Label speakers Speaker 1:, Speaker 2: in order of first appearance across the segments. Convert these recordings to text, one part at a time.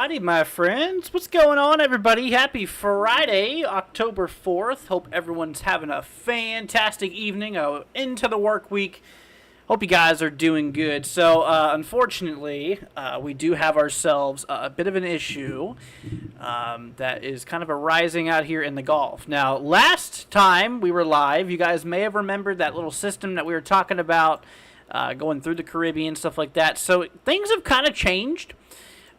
Speaker 1: Alrighty, my friends. What's going on, everybody? Happy Friday, October 4th. Hope everyone's having a fantastic evening into the work week. Hope you guys are doing good. So, unfortunately, we do have ourselves a bit of an issue that is kind of arising out here in the Gulf. Now, last time we were live, you guys may have remembered that little system that we were talking about going through the Caribbean, stuff like that. So, things have kind of changed.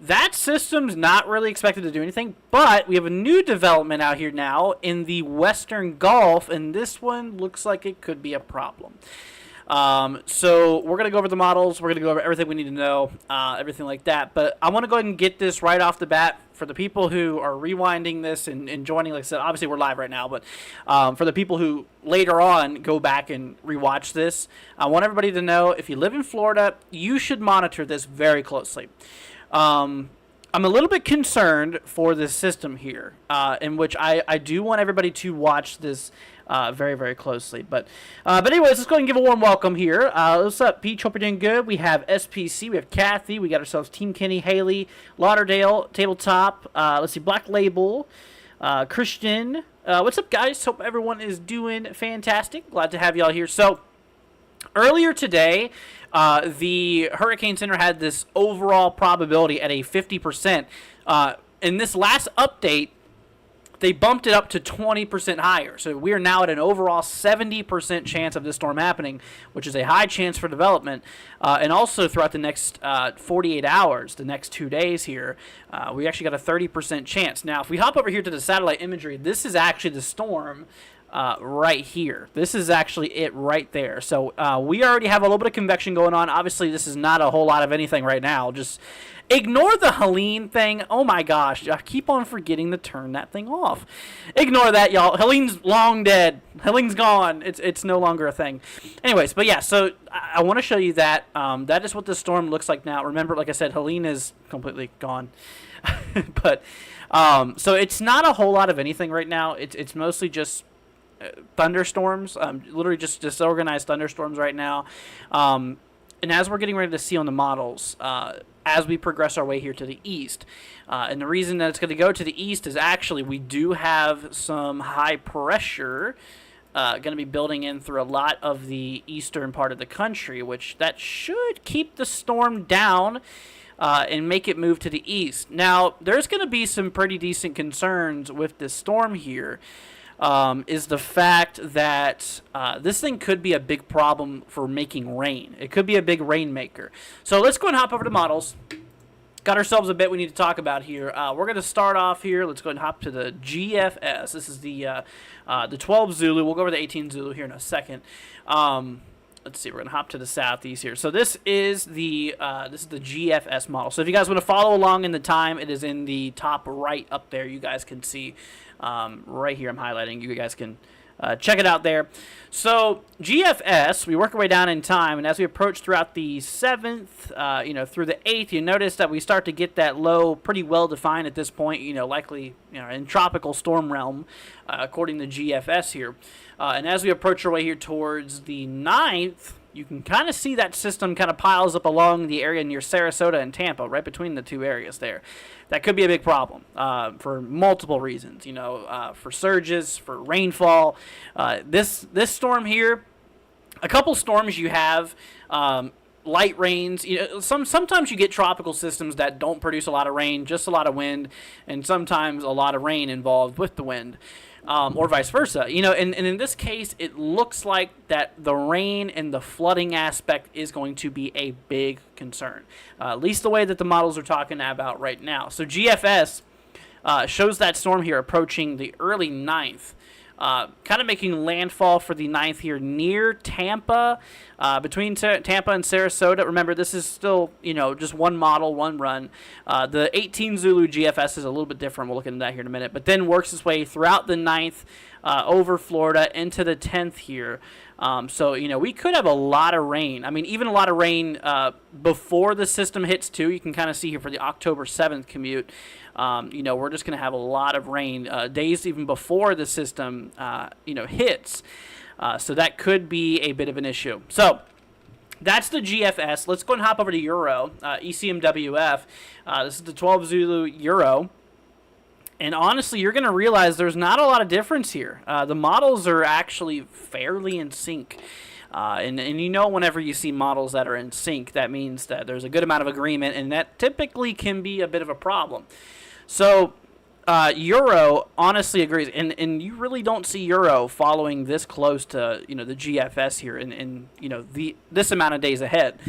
Speaker 1: That system's not really expected to do anything, but we have a new development out here now in the Western Gulf, and this one looks like it could be a problem. So we're going to go over the models, we're going to go over everything we need to know, everything like that, but I want to go ahead and get this right off the bat for the people who are rewinding this and joining. Like I said, obviously we're live right now, but for the people who later on go back and rewatch this, I want everybody to know if you live in Florida, you should monitor this very closely. I'm a little bit concerned for this system here, in which I do want everybody to watch this very, very closely. But anyways, let's go ahead and give a warm welcome here. What's up, Peach? Hope you're doing good. We have SPC, we have Kathy, we got ourselves Team Kenny, Haley, Lauderdale, Tabletop, let's see, Black Label, Christian. What's up, guys? Hope everyone is doing fantastic. Glad to have y'all here. So, earlier today, the Hurricane Center had this overall probability at a 50%. In this last update, they bumped it up to 20% higher. So we are now at an overall 70% chance of this storm happening, which is a high chance for development. And also throughout the next 48 hours, the next 2 days here, we actually got a 30% chance. Now, if we hop over here to the satellite imagery, this is actually the storm right here. This is actually it right there. So we already have a little bit of convection going on. Obviously, this is not a whole lot of anything right now. Just ignore the Helene thing. Oh my gosh, I keep on forgetting to turn that thing off. Ignore that, y'all. Helene's long dead. Helene's gone. It's no longer a thing. Anyways, but yeah, so I want to show you that. That is what the storm looks like now. Remember, like I said, Helene is completely gone. But so it's not a whole lot of anything right now. It's mostly just thunderstorms, literally just disorganized thunderstorms right now. And as we're getting ready to see on the models, as we progress our way here to the east, and the reason that it's going to go to the east is actually we do have some high pressure going to be building in through a lot of the eastern part of the country, which that should keep the storm down and make it move to the east. Now, there's going to be some pretty decent concerns with this storm here. Is the fact that this thing could be a big problem for making rain. It could be a big rainmaker. So let's go and hop over to models. Got ourselves a bit we need to talk about here. We're going to start off here. Let's go ahead and hop to the GFS. This is the 12 Zulu. We'll go over the 18 Zulu here in a second. Let's see. We're going to hop to the southeast here. So this is the GFS model. So if you guys want to follow along in the time, it is in the top right up there. You guys can see right here. I'm highlighting. You guys can check it out there. So GFS, we work our way down in time, and as we approach throughout the 7th, through the 8th, you notice that we start to get that low pretty well defined at this point. Likely in tropical storm realm, according to GFS here. And as we approach our way here towards the 9th, you can kind of see that system kind of piles up along the area near Sarasota and Tampa, right between the two areas there. That could be a big problem for multiple reasons, for surges, for rainfall. This storm here, a couple storms you have, light rains. Sometimes you get tropical systems that don't produce a lot of rain, just a lot of wind, and sometimes a lot of rain involved with the wind. Or vice versa, and in this case, it looks like that the rain and the flooding aspect is going to be a big concern, at least the way that the models are talking about right now. So GFS shows that storm here approaching the early 9th, kind of making landfall for the 9th here near Tampa, between Tampa and Sarasota. Remember, this is still, just one model, one run. The 18 Zulu GFS is a little bit different. We'll look into that here in a minute. But then works its way throughout the 9th, over Florida, into the 10th here. So, we could have a lot of rain. I mean, even a lot of rain before the system hits, too. You can kind of see here for the October 7th commute. We're just going to have a lot of rain days even before the system, hits. So that could be a bit of an issue. So That's the GFS. Let's go and hop over to Euro, ECMWF. This is the 12 Zulu Euro. And honestly, you're going to realize there's not a lot of difference here. The models are actually fairly in sync. And you know, whenever you see models that are in sync, that means that there's a good amount of agreement, and that typically can be a bit of a problem. So Euro honestly agrees, and you really don't see Euro following this close to the GFS here in this amount of days ahead.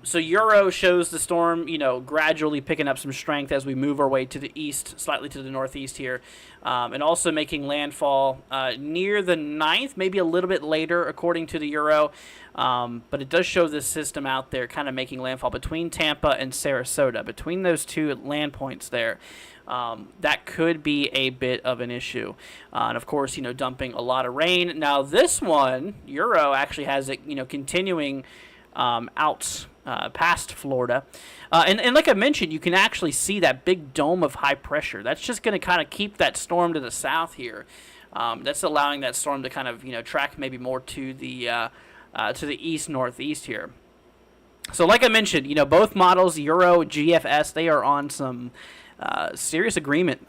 Speaker 1: So Euro shows the storm gradually picking up some strength as we move our way to the east, slightly to the northeast here, and also making landfall near the 9th, maybe a little bit later according to the Euro. But it does show this system out there kind of making landfall between Tampa and Sarasota, between those two land points there. That could be a bit of an issue. And of course, dumping a lot of rain. Now this one, Euro, actually has it, continuing out past Florida. And like I mentioned, you can actually see that big dome of high pressure. That's just going to kind of keep that storm to the south here. That's allowing that storm to kind of, track maybe more to the east-northeast here. So like I mentioned, both models, Euro, GFS, they are on some serious agreement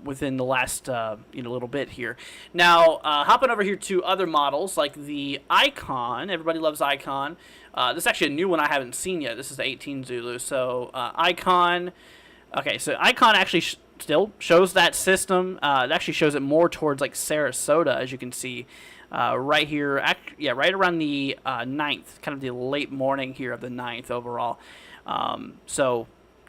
Speaker 1: within the last little bit here. Now, hopping over here to other models like the Icon. Everybody loves Icon. This is actually a new one I haven't seen yet. This is the 18 Zulu. So Icon. Okay, so Icon actually still shows that system. It actually shows it more towards like Sarasota, as you can see. Right here, right around the 9th, kind of the late morning here of the 9th overall. So,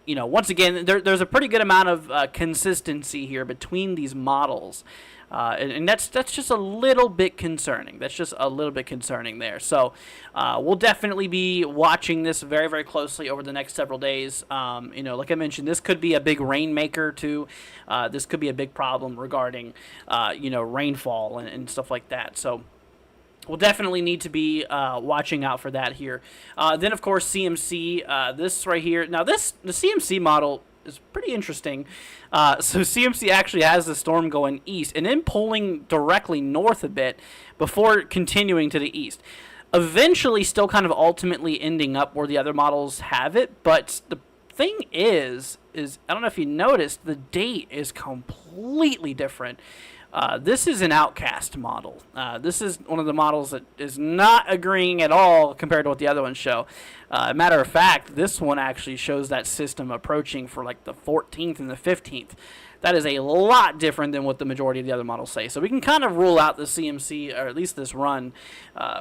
Speaker 1: once again, there's a pretty good amount of consistency here between these models. And that's just a little bit concerning. That's just a little bit concerning there. So we'll definitely be watching this very, very closely over the next several days. Like I mentioned, this could be a big rainmaker too. This could be a big problem regarding, rainfall and stuff like that. So we'll definitely need to be watching out for that here. Then, of course, CMC. This right here. Now, the CMC model is pretty interesting. So CMC actually has the storm going east and then pulling directly north a bit before continuing to the east. Eventually, still kind of ultimately ending up where the other models have it. But the thing is I don't know if you noticed, the date is completely different. This is an outcast model. This is one of the models that is not agreeing at all compared to what the other ones show. Matter of fact, this one actually shows that system approaching for like the 14th and the 15th. That is a lot different than what the majority of the other models say. So we can kind of rule out the CMC, or at least this run,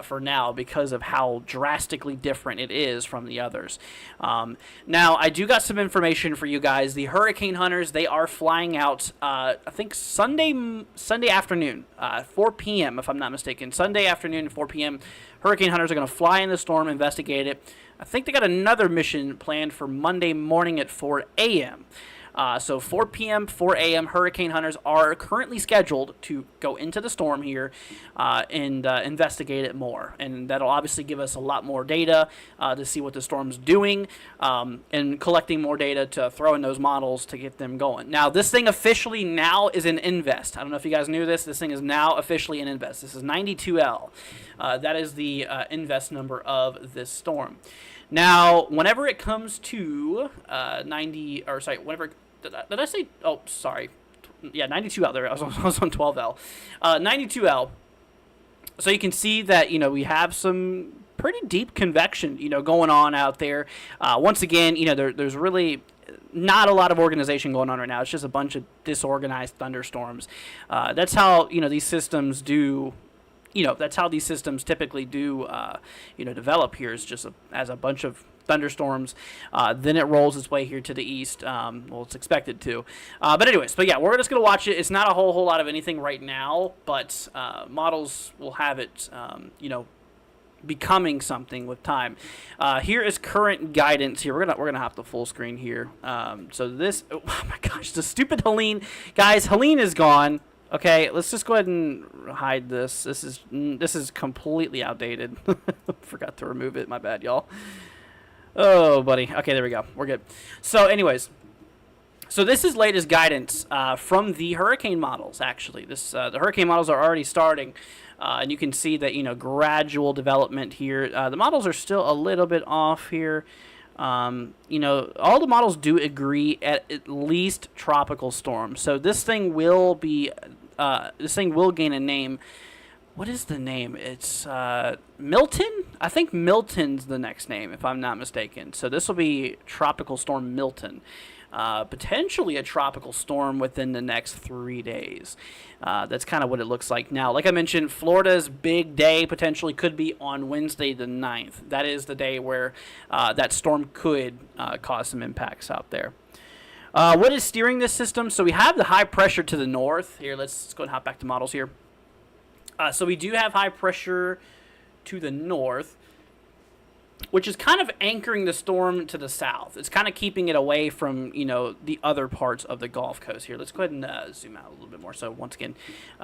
Speaker 1: for now because of how drastically different it is from the others. Now, I do got some information for you guys. The Hurricane Hunters, they are flying out, I think Sunday afternoon, 4 p.m. if I'm not mistaken. Sunday afternoon, 4 p.m. Hurricane Hunters are going to fly in the storm, investigate it. I think they got another mission planned for Monday morning at 4 a.m. So 4 p.m., 4 a.m., Hurricane Hunters are currently scheduled to go into the storm here and investigate it more. And that'll obviously give us a lot more data to see what the storm's doing and collecting more data to throw in those models to get them going. Now, this thing officially now is an invest. I don't know if you guys knew this. This thing is now officially an invest. This is 92L. That is the invest number of this storm. Now, whenever it comes to whenever did I say? Oh, sorry. Yeah, 92L there. I was on 12L. 92L. So you can see that we have some pretty deep convection going on out there. Once again, there's really not a lot of organization going on right now. It's just a bunch of disorganized thunderstorms. That's how these systems do. That's how these systems typically do, develop here, is just as a bunch of thunderstorms. Then it rolls its way here to the east. Well, it's expected to. But yeah, we're just going to watch it. It's not a whole lot of anything right now, but models will have it, becoming something with time. Here is current guidance here. We're gonna have the full screen here. So this, oh my gosh, the stupid Helene. Guys, Helene is gone. Okay, let's just go ahead and hide this. This is completely outdated. Forgot to remove it. My bad, y'all. Oh, buddy. Okay, there we go. We're good. So, anyways, this is latest guidance from the hurricane models. Actually, the hurricane models are already starting And you can see that, gradual development here. The models are still a little bit off here. All the models do agree at least tropical storm. So this thing will gain a name. What is the name? It's Milton? I think Milton's the next name, if I'm not mistaken. So this will be Tropical Storm Milton. Potentially a tropical storm within the next 3 days. That's kind of what it looks like now. Like I mentioned, Florida's big day potentially could be on Wednesday the 9th. That is the day where that storm could cause some impacts out there. What is steering this system? So we have the high pressure to the north. Here, let's go and hop back to models here. So we do have high pressure to the north, which is kind of anchoring the storm to the south. It's kind of keeping it away from, the other parts of the Gulf Coast here. Let's go ahead and zoom out a little bit more. So once again,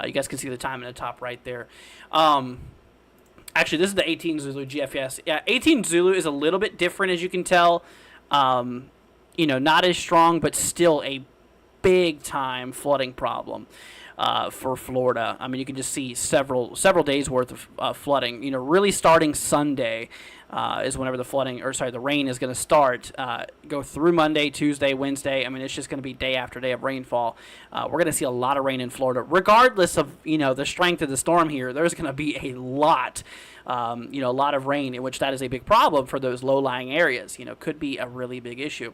Speaker 1: you guys can see the time in the top right there. Actually, this is the 18 Zulu GFS. Yeah, 18 Zulu is a little bit different, as you can tell. Not as strong, but still a big time flooding problem. For Florida. I mean, you can just see several days worth of flooding. Really starting Sunday is whenever the rain is going to start. Go through Monday, Tuesday, Wednesday. I mean, it's just going to be day after day of rainfall. We're going to see a lot of rain in Florida, regardless of the strength of the storm here. There's going to be a lot of rain, in which that is a big problem for those low-lying areas. Could be a really big issue.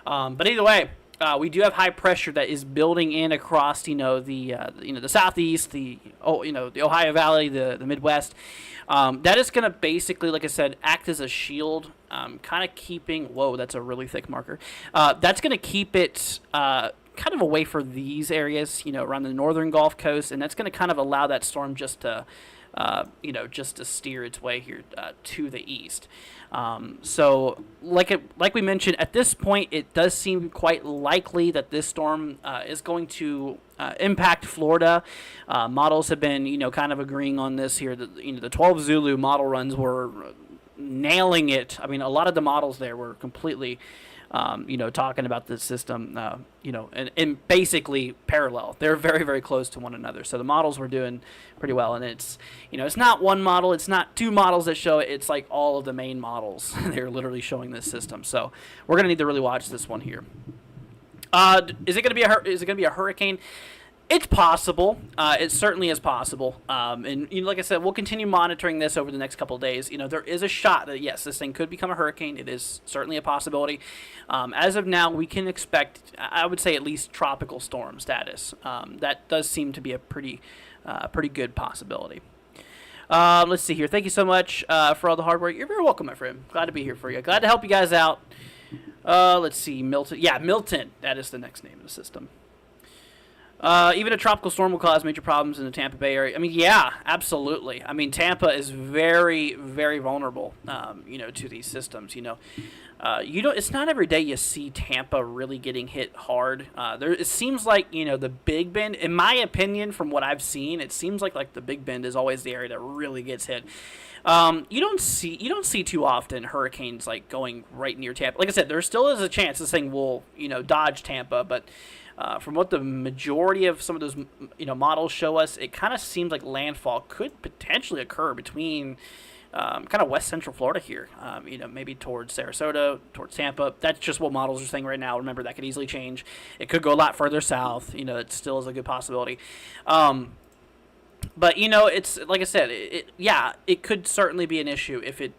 Speaker 1: But either way. We do have high pressure that is building in across, the southeast, the Ohio Valley, the Midwest. That is going to basically, like I said, act as a shield, kind of keeping. Whoa, that's a really thick marker. That's going to keep it kind of away for these areas, around the northern Gulf Coast, and that's going to kind of allow that storm just to steer its way here to the east. So, like we mentioned, at this point, it does seem quite likely that this storm is going to impact Florida. Models have been, kind of agreeing on this here. The 12 Zulu model runs were nailing it. I mean, a lot of the models there were completely talking about this system, and basically parallel. They're very, very close to one another. So the models were doing pretty well. And it's not one model. It's not two models that show it. It's like all of the main models. They're literally showing this system. So we're going to need to really watch this one here. Is it going to be a hurricane? It's possible. It certainly is possible. And like I said, we'll continue monitoring this over the next couple of days. There is a shot that, yes, this thing could become a hurricane. It is certainly a possibility. As of now, we can expect, I would say, at least tropical storm status. That does seem to be a pretty good possibility. Let's see here. Thank you so much for all the hard work. You're very welcome, my friend. Glad to be here for you. Glad to help you guys out. Let's see. Milton. Yeah, Milton. That is the next name of the system. Even a tropical storm will cause major problems in the Tampa Bay area. I mean, yeah, absolutely. I mean, Tampa is very, very vulnerable, to these systems. It's not every day you see Tampa really getting hit hard. It seems like, the Big Bend, in my opinion, from what I've seen, it seems like the Big Bend is always the area that really gets hit. You don't see too often hurricanes like going right near Tampa. Like I said, there still is a chance this thing will, dodge Tampa, but from what the majority of some of those models show us, it kind of seems like landfall could potentially occur between kind of west central Florida here, maybe towards Sarasota, towards Tampa. That's just what models are saying right now. Remember, that could easily change. It could go a lot further south. It still is a good possibility. But it's like I said, it could certainly be an issue if it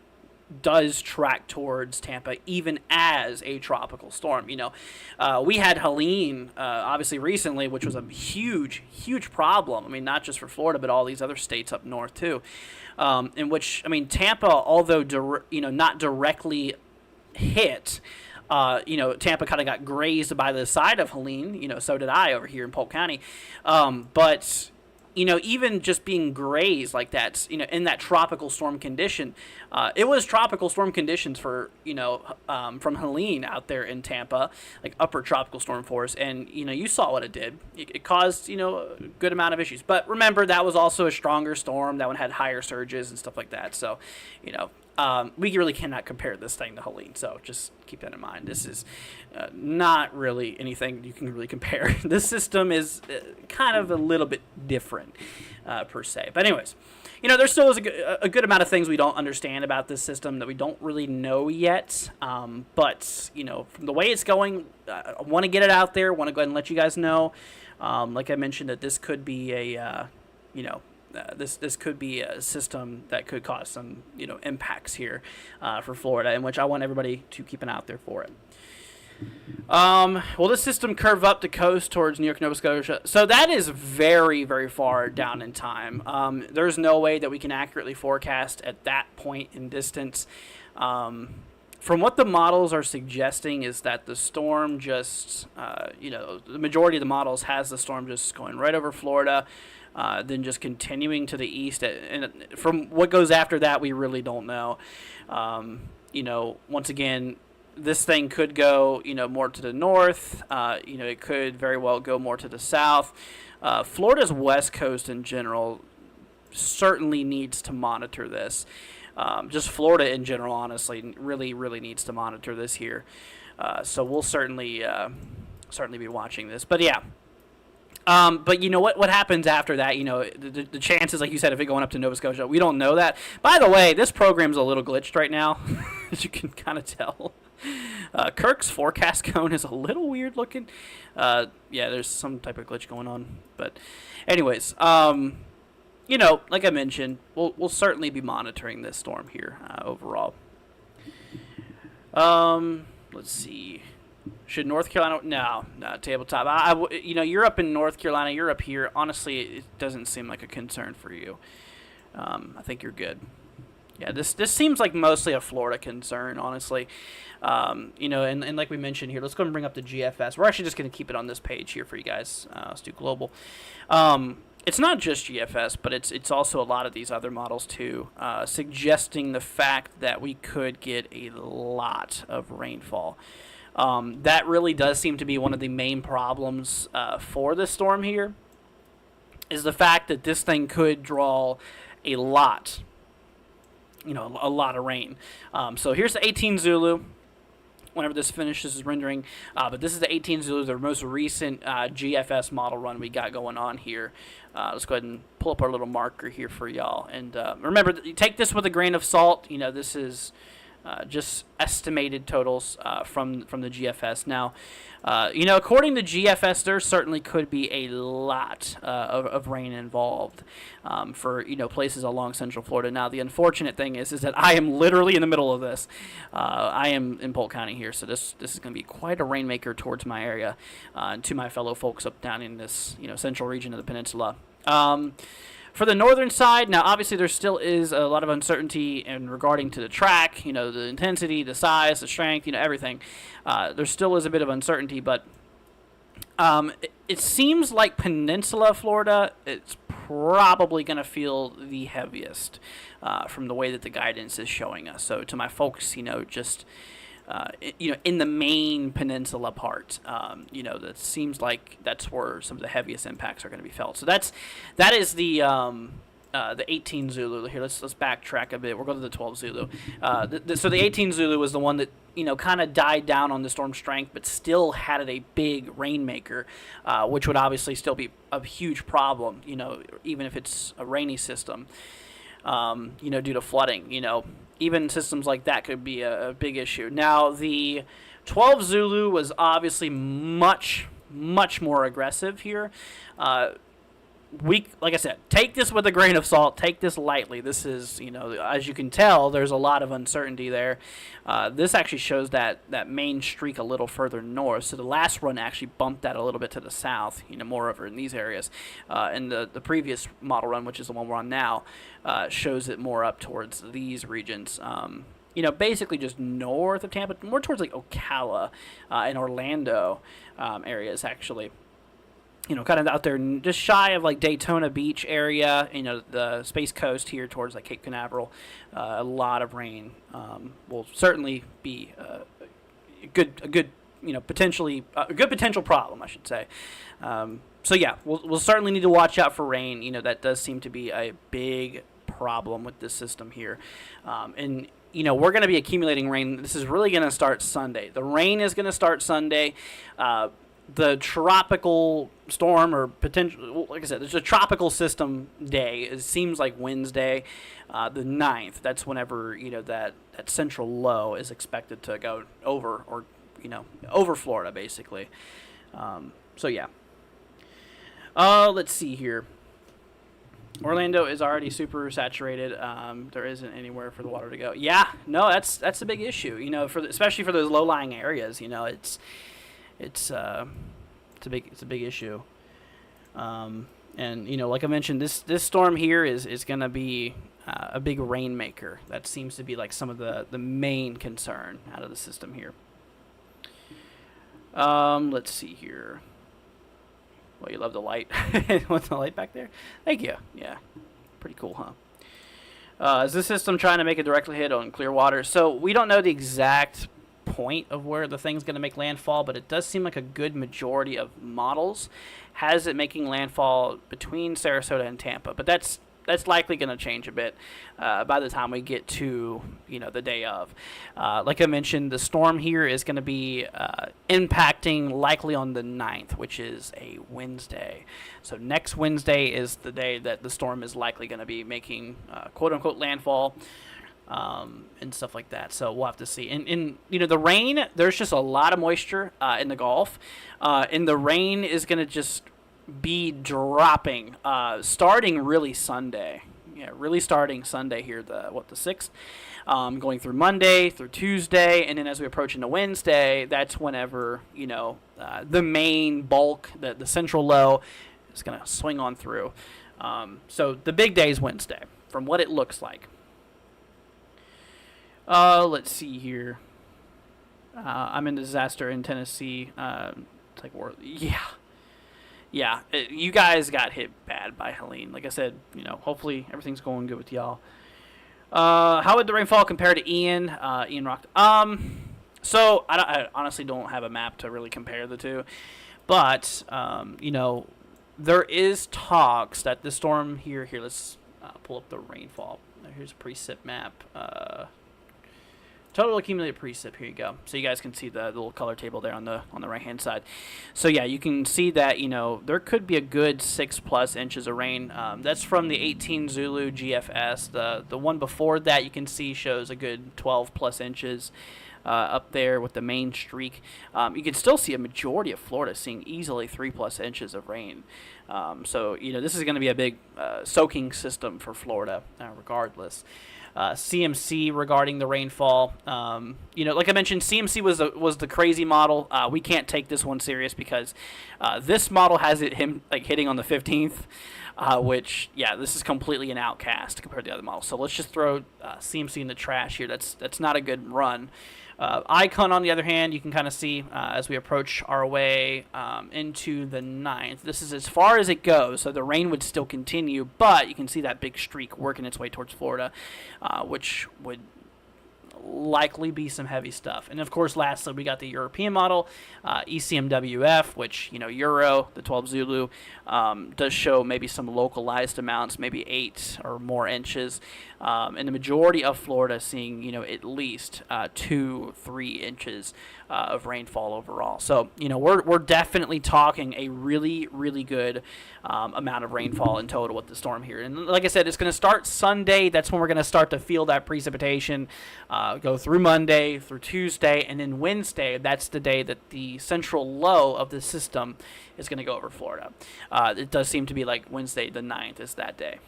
Speaker 1: does track towards Tampa, even as a tropical storm. We had Helene, obviously recently, which was a huge, huge problem. I mean, not just for Florida, but all these other states up north too. In which, I mean, Tampa, although not directly hit, Tampa kind of got grazed by the side of Helene. So did I over here in Polk County, but. Even just being grazed like that, in that tropical storm condition, it was tropical storm conditions for, from Helene out there in Tampa, like upper tropical storm force. And, you saw what it did. It caused, a good amount of issues. But remember, that was also a stronger storm. That one had higher surges and stuff like that. So, we really cannot compare this thing to Helene, so just keep that in mind. This is not really anything you can really compare. This system is kind of a little bit different, per se. But anyways, there still is a good amount of things we don't understand about this system that we don't really know yet. But, from the way it's going, I want to get it out there. Want to go ahead and let you guys know. Like I mentioned, that this could be this could be a system that could cause some, impacts here for Florida, in which I want everybody to keep an eye out there for it. Will this system curve up the coast towards New York, Nova Scotia? So that is very, very far down in time. There's no way that we can accurately forecast at that point in distance. From what the models are suggesting is that the storm just, the majority of the models has the storm just going right over Florida, then just continuing to the east. And from what goes after that, we really don't know. Once again, this thing could go, more to the north. It could very well go more to the south. Florida's west coast in general certainly needs to monitor this. Just Florida in general, honestly, really, really needs to monitor this here. So we'll certainly be watching this. But yeah. But what happens after that? The chances, like you said, of it going up to Nova Scotia, we don't know that. By the way, this program's a little glitched right now, as you can kind of tell. Kirk's forecast cone is a little weird looking. Yeah, there's some type of glitch going on. But anyways, like I mentioned, we'll certainly be monitoring this storm here overall. Let's see. Should North Carolina? No, tabletop. You're up in North Carolina. You're up here. Honestly, it doesn't seem like a concern for you. I think you're good. Yeah, this seems like mostly a Florida concern, honestly. And like we mentioned here, let's go and bring up the GFS. We're actually just going to keep it on this page here for you guys. Let's do global. It's not just GFS, but it's also a lot of these other models too, suggesting the fact that we could get a lot of rainfall. That really does seem to be one of the main problems for this storm here, is the fact that this thing could draw a lot of rain. So here's the 18 Zulu. Whenever this finishes rendering, but this is the 18 Zulu, the most recent GFS model run we got going on here. Let's go ahead and pull up our little marker here for y'all. And remember, take this with a grain of salt. This is just estimated totals from the GFS. Now, according to GFS, there certainly could be a lot of rain involved for places along Central Florida. Now, the unfortunate thing is that I am literally in the middle of this. I am in Polk County here, so this is going to be quite a rainmaker towards my area and to my fellow folks up down in this central region of the peninsula. For the northern side, now obviously there still is a lot of uncertainty in regarding to the track, the intensity, the size, the strength, everything. There still is a bit of uncertainty, but it seems like Peninsula Florida, it's probably going to feel the heaviest from the way that the guidance is showing us. So to my folks, just in the main peninsula part, that seems like that's where some of the heaviest impacts are going to be felt. So that is the 18 Zulu here. Let's backtrack a bit. We'll go to the 12 Zulu. So the 18 Zulu was the one that kind of died down on the storm strength, but still had a big rainmaker, which would obviously still be a huge problem. Even if it's a rainy system, due to flooding. Even systems like that could be a big issue. Now, the 12 Zulu was obviously much, much more aggressive here. Like I said, take this with a grain of salt. Take this lightly. This is, as you can tell, there's a lot of uncertainty there. This actually shows that main streak a little further north. So the last run actually bumped that a little bit to the south, more over in these areas. And the previous model run, which is the one we're on now, shows it more up towards these regions. Basically just north of Tampa, more towards like Ocala and Orlando areas, actually. Kind of out there just shy of like Daytona Beach area, the Space Coast here towards like Cape Canaveral. A lot of rain will certainly be a good potential problem, I should say. So yeah, we'll certainly need to watch out for rain. That does seem to be a big problem with this system here. And we're going to be accumulating rain. This is really going to start Sunday. The rain is going to start Sunday. The tropical storm or potential, like I said, there's a tropical system day. It seems like Wednesday, the 9th. That's whenever, that central low is expected to go over or, over Florida, basically. So, yeah. Let's see here. Orlando is already super saturated. There isn't anywhere for the water to go. Yeah, no, that's a big issue. Especially for those low-lying areas. It's a big issue. And like I mentioned, this storm here is going to be a big rainmaker. That seems to be like some of the main concern out of the system here. Let's see here. Well, you love the light. Want the light back there? Thank you. Yeah. Pretty cool, huh? Is this system trying to make a direct hit on clear water? So we don't know the exact point of where the thing's going to make landfall, but it does seem like a good majority of models has it making landfall between Sarasota and Tampa. But that's likely going to change a bit by the time we get to the day of. Like I mentioned, the storm here is going to be impacting likely on the 9th, which is a Wednesday. So next Wednesday is the day that the storm is likely going to be making quote-unquote landfall and stuff like that. So we'll have to see. And the rain, there's just a lot of moisture in the Gulf. And the rain is going to just be dropping starting really Sunday. Yeah, really starting Sunday here, the 6th. Going through Monday, through Tuesday, and then as we approach into Wednesday, that's whenever, the main bulk, the central low, is going to swing on through. So the big day is Wednesday, from what it looks like. Let's see here. I'm in disaster in Tennessee. It's like, yeah, you guys got hit bad by Helene. Like I said, hopefully everything's going good with y'all. How would the rainfall compare to Ian? Ian rocked. So I honestly don't have a map to really compare the two, but there is talks that the storm here. Let's pull up the rainfall. Here's a precip map. Total accumulated precip. Here you go. So you guys can see the little color table there on the right hand side. So yeah, you can see that there could be a good 6+ inches of rain. That's from the 18 Zulu GFS. The one before that you can see shows a good 12+ inches up there with the main streak. You can still see a majority of Florida seeing easily 3+ inches of rain. So this is going to be a big soaking system for Florida, regardless. CMC regarding the rainfall. Like I mentioned, CMC was the crazy model. We can't take this one serious because this model has him hitting on the 15th, which this is completely an outcast compared to the other models. So let's just throw CMC in the trash here. That's not a good run. Icon, on the other hand, you can kind of see as we approach our way into the 9th. This is as far as it goes, so the rain would still continue, but you can see that big streak working its way towards Florida, which would likely be some heavy stuff. And of course, lastly, we got the European model, ECMWF, which, Euro, the 12 Zulu, does show maybe some localized amounts, maybe 8 or more inches. And the majority of Florida seeing, at least 2-3 inches of rainfall overall. So, we're definitely talking a really, really good amount of rainfall in total with the storm here. And like I said, it's going to start Sunday. That's when we're going to start to feel that precipitation go through Monday, through Tuesday, and then Wednesday. That's the day that the central low of the system is going to go over Florida. It does seem to be like Wednesday the 9th is that day.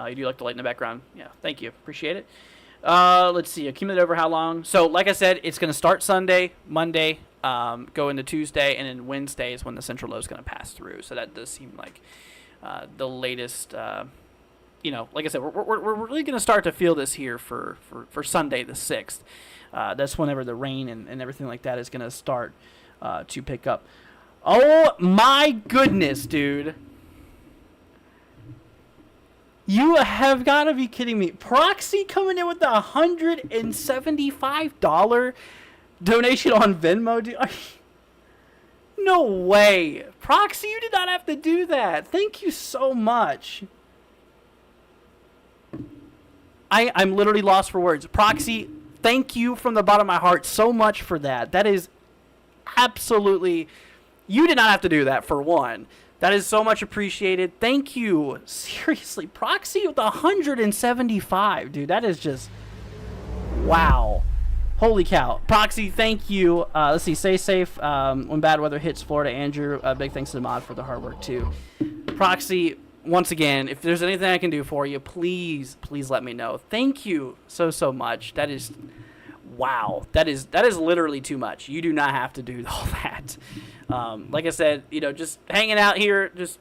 Speaker 1: You do like the light in the background. Yeah, thank you. Appreciate it. Let's see. Accumulate over how long? So, like I said, it's going to start Sunday, Monday, go into Tuesday, and then Wednesday is when the central low is going to pass through. So that does seem like the latest. Like I said, we're really going to start to feel this here for Sunday the 6th. That's whenever the rain and everything like that is going to start to pick up. Oh, my goodness, dude. You have got to be kidding me. Proxy coming in with a $175 donation on Venmo, dude. No way. Proxy, you did not have to do that. Thank you so much. I'm literally lost for words. Proxy, thank you from the bottom of my heart so much for that. That is absolutely, you did not have to do that, for one. That is so much appreciated. Thank you. Seriously, Proxy with 175, dude. That is just, wow. Holy cow. Proxy, thank you. Let's see, stay safe when bad weather hits Florida. Andrew, big thanks to the mod for the hard work, too. Proxy, once again, if there's anything I can do for you, please let me know. Thank you so much. That is, wow. That is literally too much. You do not have to do all that. Like I said, just hanging out here, just,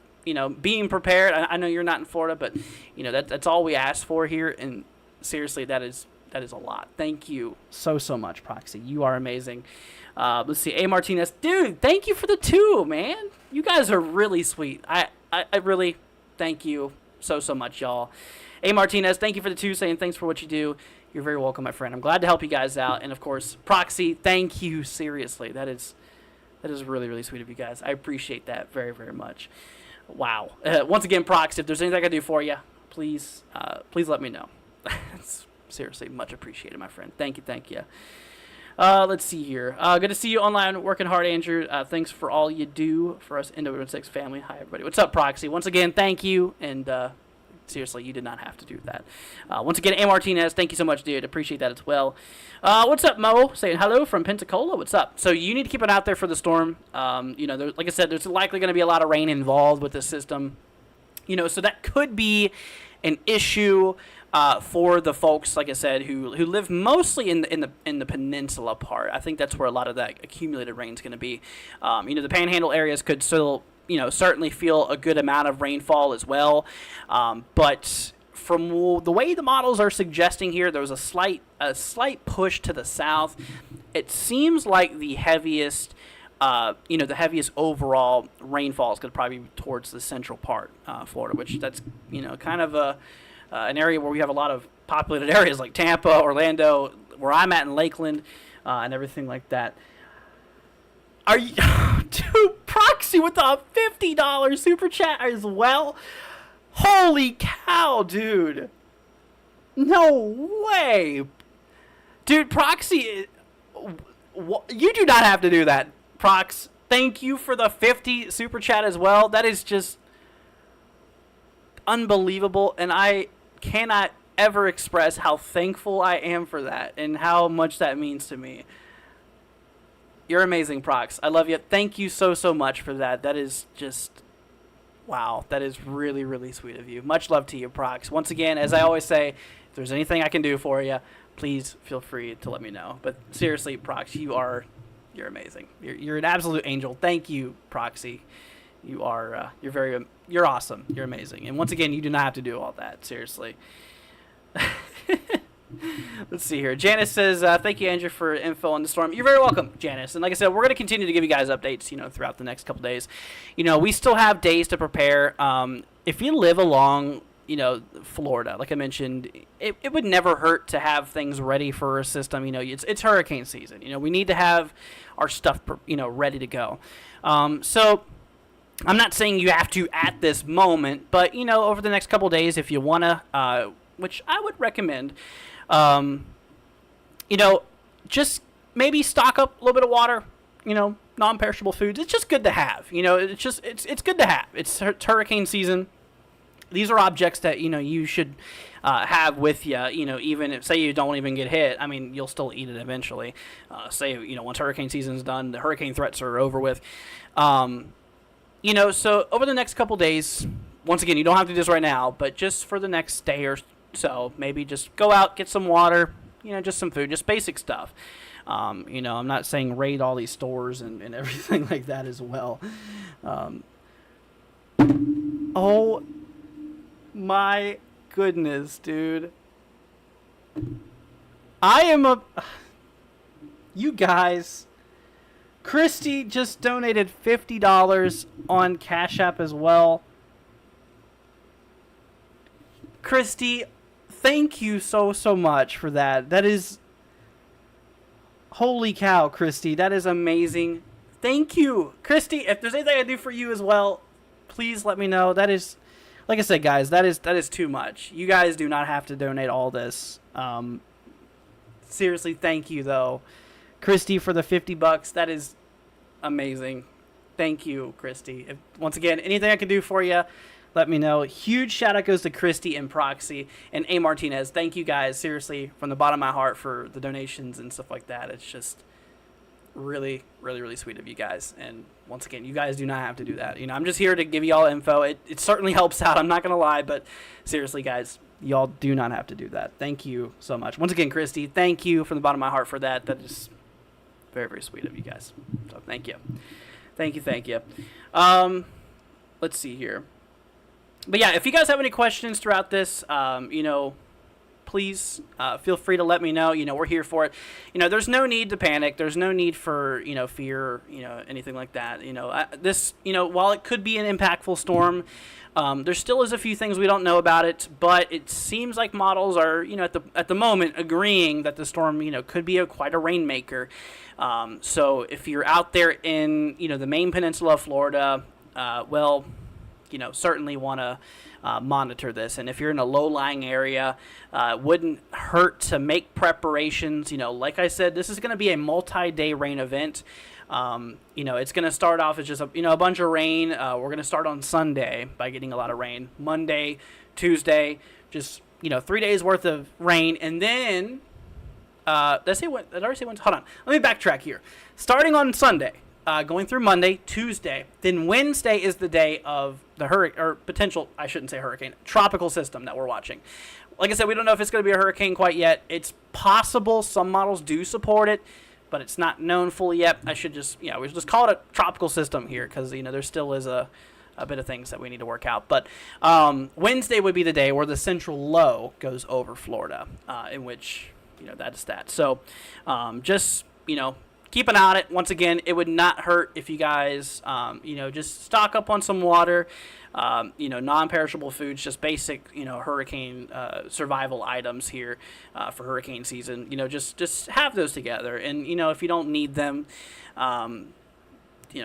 Speaker 1: being prepared. I know you're not in Florida, but, that's all we ask for here. And seriously, that is a lot. Thank you so much, Proxy. You are amazing. Let's see. A. Martinez. Dude, thank you for the 2, man. You guys are really sweet. I really thank you so much, y'all. A. Martinez, thank you for the 2, saying thanks for what you do. You're very welcome, my friend. I'm glad to help you guys out. And, of course, Proxy, thank you. Seriously. That is really sweet of you guys. I appreciate that very much. Wow. Once again, Proxy, if there's anything I can do for you, please let me know. It's seriously much appreciated, my friend. Thank you. Let's see here. Good to see you online, working hard, Andrew. Thanks for all you do for us NW16 family. Hi, everybody. What's up, Proxy? Once again, thank you. And seriously, you did not have to do that. Once again, A. Martinez, thank you so much, dude. Appreciate that as well. What's up, Mo? Saying hello from Pensacola. What's up? So you need to keep an eye out there for the storm. Like I said, there's likely going to be a lot of rain involved with the system. So that could be an issue for the folks, like I said, who live mostly in the peninsula part. I think that's where a lot of that accumulated rain is going to be. The Panhandle areas could still, certainly feel a good amount of rainfall as well. But from the way the models are suggesting here, there was a slight push to the south. It seems like the heaviest overall rainfall is going to probably be towards the central part, Florida, which that's, kind of an area where we have a lot of populated areas like Tampa, Orlando, where I'm at in Lakeland, and everything like that. Are you, dude, Proxy with a $50 super chat as well? Holy cow, dude. No way. Dude, Proxy, you do not have to do that. Prox, thank you for the 50 super chat as well. That is just unbelievable, and I cannot ever express how thankful I am for that and how much that means to me. You're amazing, Prox. I love you. Thank you so much for that. That is just, wow. That is really sweet of you. Much love to you, Prox. Once again, as I always say, if there's anything I can do for you, please feel free to let me know. But seriously, Prox, you're amazing. You're an absolute angel. Thank you, Proxy. You are, you're awesome. You're amazing. And once again, you do not have to do all that. Seriously. Let's see here. Janice says, thank you, Andrew, for info on the storm. You're very welcome, Janice. And like I said, we're going to continue to give you guys updates, throughout the next couple days. We still have days to prepare. If you live along, Florida, like I mentioned, it would never hurt to have things ready for a system. It's hurricane season. We need to have our stuff, ready to go. So I'm not saying you have to at this moment, but, over the next couple days, if you want to, which I would recommend, just maybe stock up a little bit of water, non-perishable foods. It's just good to have, it's good to have. It's hurricane season. These are objects that, you should have with you, even if, say, you don't even get hit. I mean, you'll still eat it eventually. Say, once hurricane season's done, the hurricane threats are over with. So over the next couple days, once again, you don't have to do this right now, but just for the next day or so, maybe just go out, get some water, just some food, just basic stuff. I'm not saying raid all these stores and everything like that as well. Oh my goodness, dude. You guys, Christy just donated $50 on Cash App as well. Christy, thank you so much for that. That is, holy cow, Christy, that is amazing. Thank you, Christy. If there's anything I do for you as well, please let me know. That is, like I said, guys, that is too much. You guys do not have to donate all this. Seriously, thank you though, Christy, for the $50. That is amazing. Thank you, Christy. Once again, anything I can do for you, let me know. Huge shout out goes to Christy and Proxy and A. Martinez. Thank you guys, seriously, from the bottom of my heart for the donations and stuff like that. It's just really, really, really sweet of you guys. And once again, you guys do not have to do that. I'm just here to give you all info. It certainly helps out. I'm not going to lie, but seriously, guys, y'all do not have to do that. Thank you so much. Once again, Christy, thank you from the bottom of my heart for that. That is very, very sweet of you guys. So thank you. Thank you. Let's see here. But yeah, if you guys have any questions throughout this, please feel free to let me know. We're here for it. There's no need to panic. There's no need for, fear, anything like that. While it could be an impactful storm, there still is a few things we don't know about it, but it seems like models are, at the moment agreeing that the storm, could be quite a rainmaker. So if you're out there in, the main peninsula of Florida, certainly want to monitor this. And if you're in a low-lying area, wouldn't hurt to make preparations. Like I said, this is going to be a multi-day rain event. It's going to start off as just a bunch of rain. We're going to start on Sunday by getting a lot of rain. Monday, Tuesday, just 3 days worth of rain, and then did I already say when? Hold on, let me backtrack here. Starting on Sunday, going through Monday, Tuesday, then Wednesday is the day of the tropical system that we're watching. Like I said, we don't know if it's going to be a hurricane quite yet. It's possible. Some models do support it, but it's not known fully yet. We should just call it a tropical system here because, there still is a bit of things that we need to work out. But Wednesday would be the day where the central low goes over Florida, in which, that's that. So just, keep an eye on it. Once again, it would not hurt if you guys, just stock up on some water, non-perishable foods, just basic, hurricane survival items here for hurricane season. Just have those together. And, if you don't need them,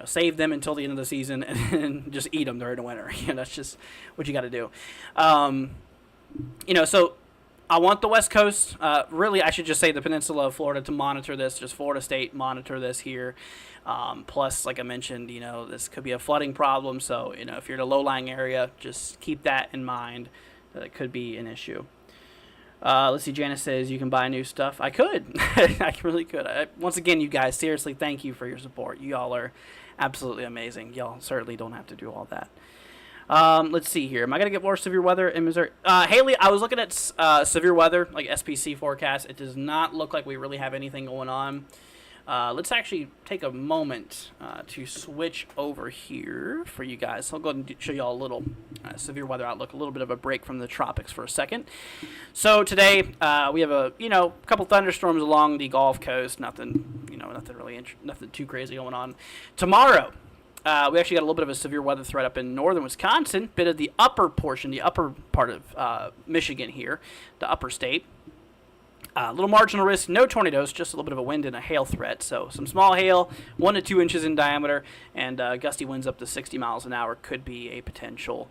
Speaker 1: save them until the end of the season and just eat them during the winter. That's just what you got to do. So I want the West Coast, really, I should just say the peninsula of Florida to monitor this, just Florida State monitor this here. Plus, like I mentioned, this could be a flooding problem. So, if you're in a low-lying area, just keep that in mind that it could be an issue. Let's see, Janice says you can buy new stuff. I could. I really could. Once again, you guys, seriously, thank you for your support. You all are absolutely amazing. Y'all certainly don't have to do all that. Let's see here. Am I going to get more severe weather in Missouri? Haley, I was looking at severe weather, like SPC forecast. It does not look like we really have anything going on. Let's actually take a moment to switch over here for you guys. So I'll go ahead and show you all a little severe weather outlook, a little bit of a break from the tropics for a second. So today we have a couple thunderstorms along the Gulf Coast. Nothing too crazy going on. Tomorrow, we actually got a little bit of a severe weather threat up in northern Wisconsin, bit of the upper part of Michigan here, the upper state. A little marginal risk, no tornadoes, just a little bit of a wind and a hail threat. So some small hail, 1 to 2 inches in diameter, and gusty winds up to 60 miles an hour could be a potential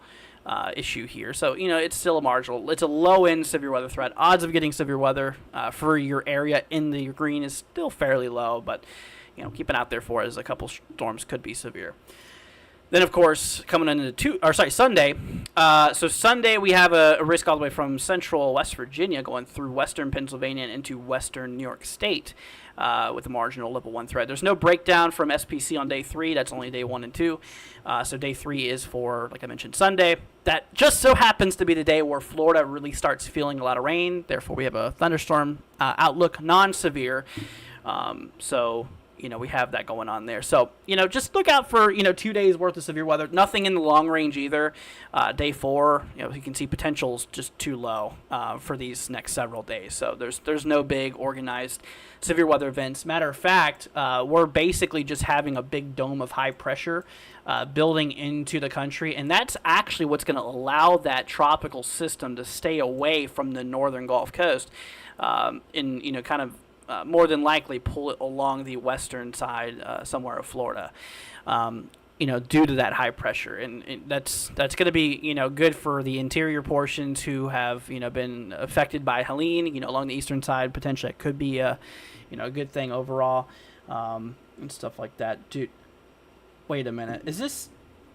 Speaker 1: issue here. So, it's still a marginal. It's a low-end severe weather threat. Odds of getting severe weather for your area in the green is still fairly low, but keep an eye out there for it, as a couple storms could be severe. Then, of course, coming into Sunday. So Sunday we have a risk all the way from central West Virginia going through western Pennsylvania and into western New York State with a marginal level 1 threat. There's no breakdown from SPC on day 3. That's only day 1 and 2. So day 3 is for, like I mentioned, Sunday. That just so happens to be the day where Florida really starts feeling a lot of rain. Therefore, we have a thunderstorm outlook, non-severe. We have that going on there. So, just look out for, 2 days worth of severe weather. Nothing in the long range either. Day 4, you can see potential's just too low for these next several days. So there's no big organized severe weather events. Matter of fact, we're basically just having a big dome of high pressure building into the country. And that's actually what's going to allow that tropical system to stay away from the northern Gulf Coast more than likely pull it along the western side somewhere of Florida. due to that high pressure, and that's going to be good for the interior portions who have been affected by Helene, along the eastern side. Potentially, it could be a a good thing overall, and stuff like that. Dude, wait a minute,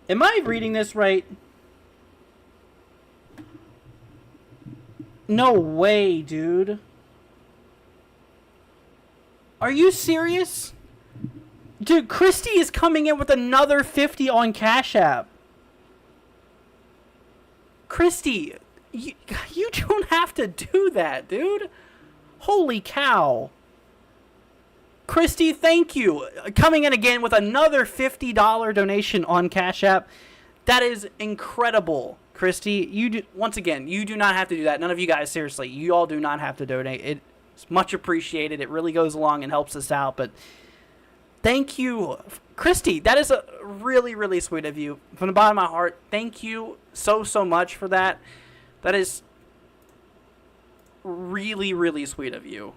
Speaker 1: am I reading this right? No way, dude. Are you serious? Dude, Christy is coming in with another 50 on Cashapp. Christy, you don't have to do that, dude. Holy cow. Christy, thank you. Coming in again with another $50 donation on Cashapp. That is incredible. Christy, once again, you do not have to do that. None of you guys, seriously, you all do not have to donate. It's much appreciated. It really goes along and helps us out, but thank you, Christy. That is a really, really sweet of you. From the bottom of my heart, thank you so much for that. That is really, really sweet of you.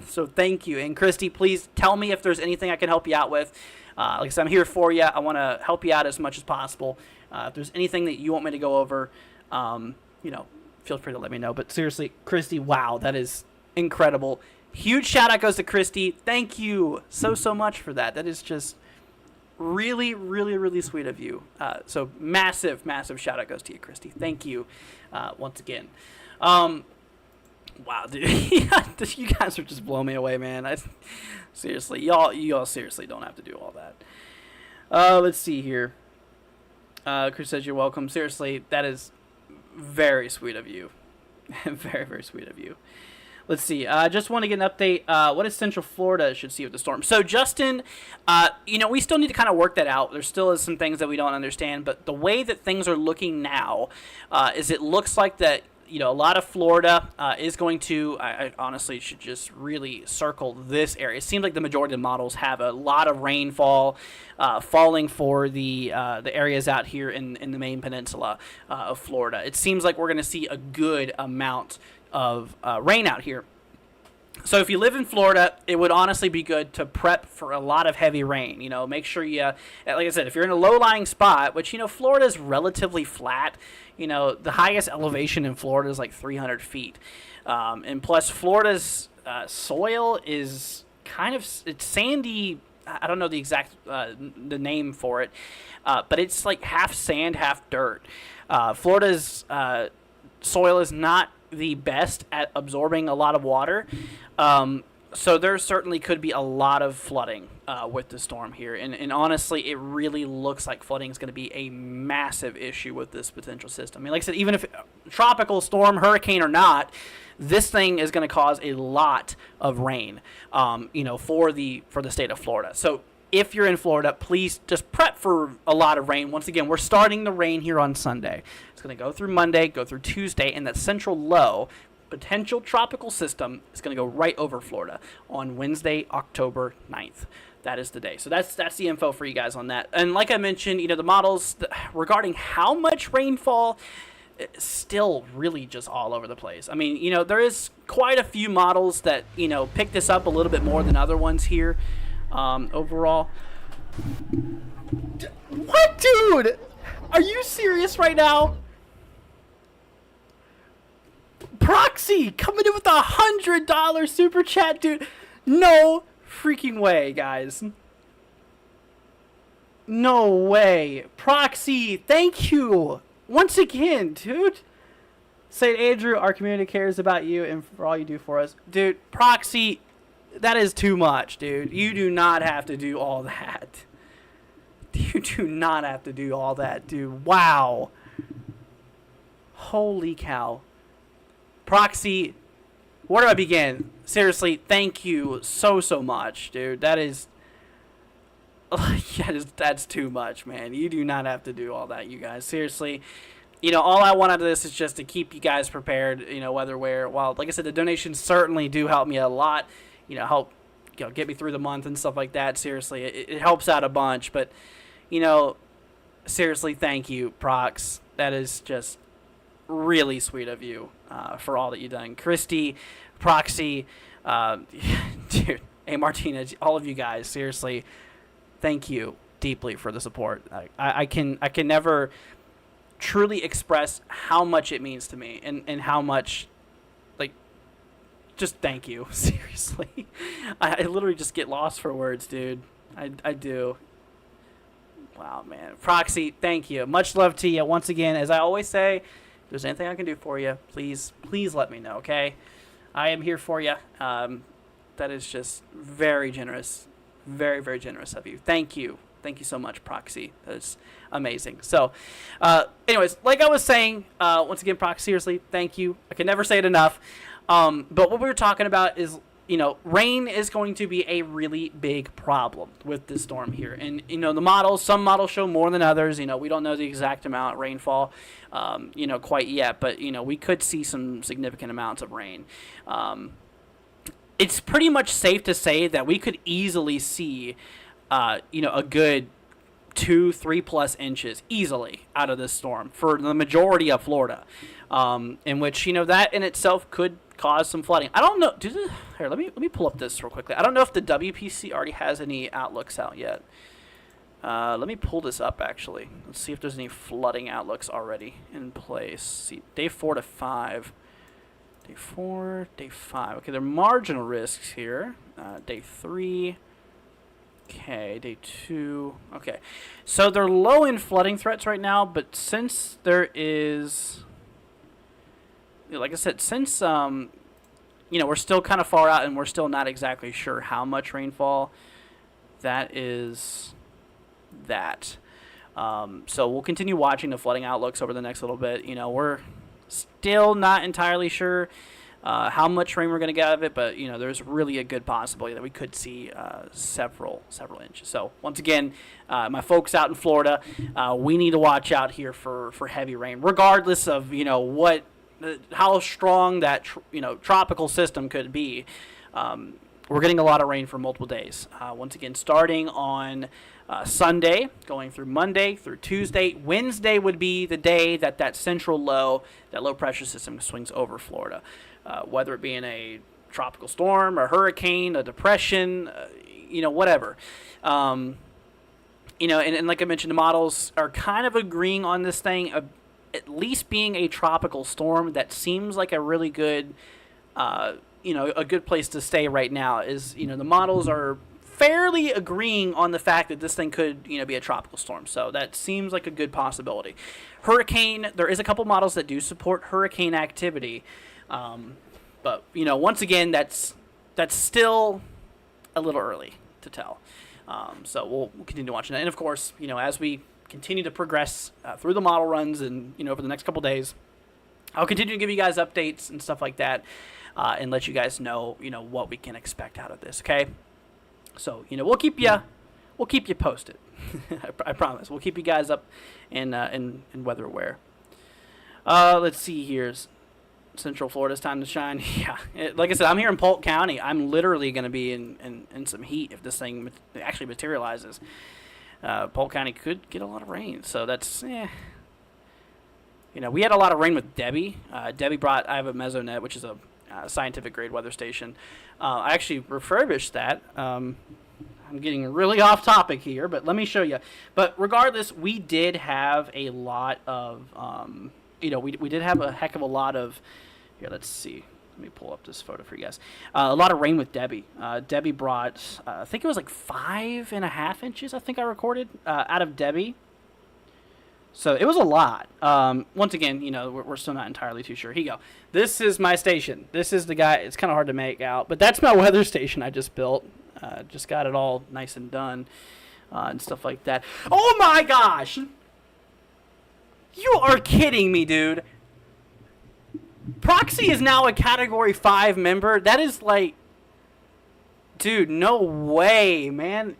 Speaker 1: So thank you. And Christy, please tell me if there's anything I can help you out with. Like I said, I'm here for you. I want to help you out as much as possible. If there's anything that you want me to go over, feel free to let me know. But seriously, Christy, wow, that is incredible. Huge shout out goes to Christy. Thank you so much for that. That is just really, really, really sweet of you. So massive shout out goes to you, Christy. Thank you once again. Wow, dude. You guys are just blowing me away, man. Seriously, y'all seriously don't have to do all that. Let's see here. Chris says you're welcome. Seriously, that is very sweet of you. Very, very sweet of you. Let's see. I just want to get an update. What is Central Florida should see with the storm? So, Justin, we still need to kind of work that out. There still is some things that we don't understand. But the way that things are looking now is it looks like that, a lot of Florida is going to, I honestly should just really circle this area. It seems like the majority of the models have a lot of rainfall falling for the areas out here in the main peninsula of Florida. It seems like we're going to see a good amount of rain out here. So if you live in Florida, it would honestly be good to prep for a lot of heavy rain. Make sure you, like I said, if you're in a low-lying spot, which, Florida is relatively flat. The highest elevation in Florida is like 300 feet. And plus, Florida's soil is it's sandy. I don't know the exact the name for it, but it's like half sand, half dirt. Florida's soil is not the best at absorbing a lot of water, so there certainly could be a lot of flooding with the storm here, and honestly, it really looks like flooding is going to be a massive issue with this potential system. I mean, like I said, even if tropical storm, hurricane or not, this thing is going to cause a lot of rain, for the state of Florida. So if you're in Florida, please just prep for a lot of rain. Once again, we're starting the rain here on Sunday. It's going to go through Monday, go through Tuesday, and that central low potential tropical system is going to go right over Florida on Wednesday, October 9th. That is the day. So that's the info for you guys on that. And like I mentioned, the models regarding how much rainfall, it's still really just all over the place. I mean, there is quite a few models that, pick this up a little bit more than other ones here. Overall. What, dude? Are you serious right now? Proxy coming in with $100 super chat, dude. No freaking way, guys. No way. Proxy, thank you. Once again, dude. St. Andrew, our community cares about you and for all you do for us. Dude, Proxy, that is too much, dude. You do not have to do all that. You do not have to do all that, dude. Wow. Holy cow. Proxy, where do I begin? Seriously, thank you so much, dude. That is... that's too much, man. You do not have to do all that, you guys. Seriously. All I want out of this is just to keep you guys prepared, whether where. Well, like I said, the donations certainly do help me a lot. Help get me through the month and stuff like that. Seriously, it helps out a bunch. But, seriously, thank you, Prox. That is just really sweet of you for all that you've done. Christy, Proxy, dude, hey, Martinez, all of you guys, seriously, thank you deeply for the support. I can never truly express how much it means to me, and how much, like, just thank you. Seriously. I literally just get lost for words, dude. I do. Wow, man. Proxy, thank you. Much love to you. Once again, as I always say, if there's anything I can do for you, please let me know, okay? I am here for you. That is just very generous. Very, very generous of you. Thank you. Thank you so much, Proxy. That is amazing. So, anyways, like I was saying, once again, Proxy, seriously, thank you. I can never say it enough. But what we were talking about is, rain is going to be a really big problem with this storm here. And, some models show more than others. We don't know the exact amount of rainfall, quite yet. But, we could see some significant amounts of rain. It's pretty much safe to say that we could easily see, a good 2-3+ inches easily out of this storm for the majority of Florida, in which, that in itself could cause some flooding. I don't know. Here, let me pull up this real quickly. I don't know if the WPC already has any outlooks out yet. Let me pull this up, actually. Let's see if there's any flooding outlooks already in place. See, day 4 to 5. Day 4, day 5. Okay, there are marginal risks here. Day 3. Okay, day 2. Okay, so they're low in flooding threats right now, but since there is, like I said, since we're still kind of far out and we're still not exactly sure how much rainfall, that is that. So we'll continue watching the flooding outlooks over the next little bit. We're still not entirely sure how much rain we're going to get out of it, but there's really a good possibility that we could see several inches. So once again, my folks out in Florida, we need to watch out here for heavy rain, regardless of how strong that tropical system could be. We're getting a lot of rain for multiple days. Once again, starting on Sunday, going through Monday, through Tuesday. Wednesday would be the day that central low, that low pressure system swings over Florida. Whether it be in a tropical storm, a hurricane, a depression, whatever. And like I mentioned, the models are kind of agreeing on this thing, at least being a tropical storm. That seems like a really good, a good place to stay right now. Is, the models are fairly agreeing on the fact that this thing could, be a tropical storm. So that seems like a good possibility. Hurricane, there is a couple models that do support hurricane activity. But, once again, that's still a little early to tell. So we'll continue watching that. And, of course, as we continue to progress through the model runs and, over the next couple days, I'll continue to give you guys updates and stuff like that, and let you guys know, what we can expect out of this, okay? So, we'll keep you posted. I promise. We'll keep you guys up and weather aware. Let's see here. Central Florida's time to shine. Yeah, like I said, I'm here in Polk County. I'm literally going to be in some heat if this thing actually materializes. Polk County could get a lot of rain, so that's we had a lot of rain with Debbie. Debbie brought. I have a Mesonet, which is a scientific grade weather station. I actually refurbished that. I'm getting really off topic here, but let me show you. But regardless, we did have a lot of we did have a heck of a lot of. Here, let's see. Let me pull up this photo for you guys. A lot of rain with Debbie. Debbie brought, I think it was like 5.5 inches, I think I recorded, out of Debbie. So it was a lot. Once again, we're still not entirely too sure. Here you go. This is my station. This is the guy. It's kind of hard to make out, but that's my weather station I just built. Just got it all nice and done and stuff like that. Oh my gosh! You are kidding me, dude. Proxy is now a Category 5 member. That is like... Dude, no way, man.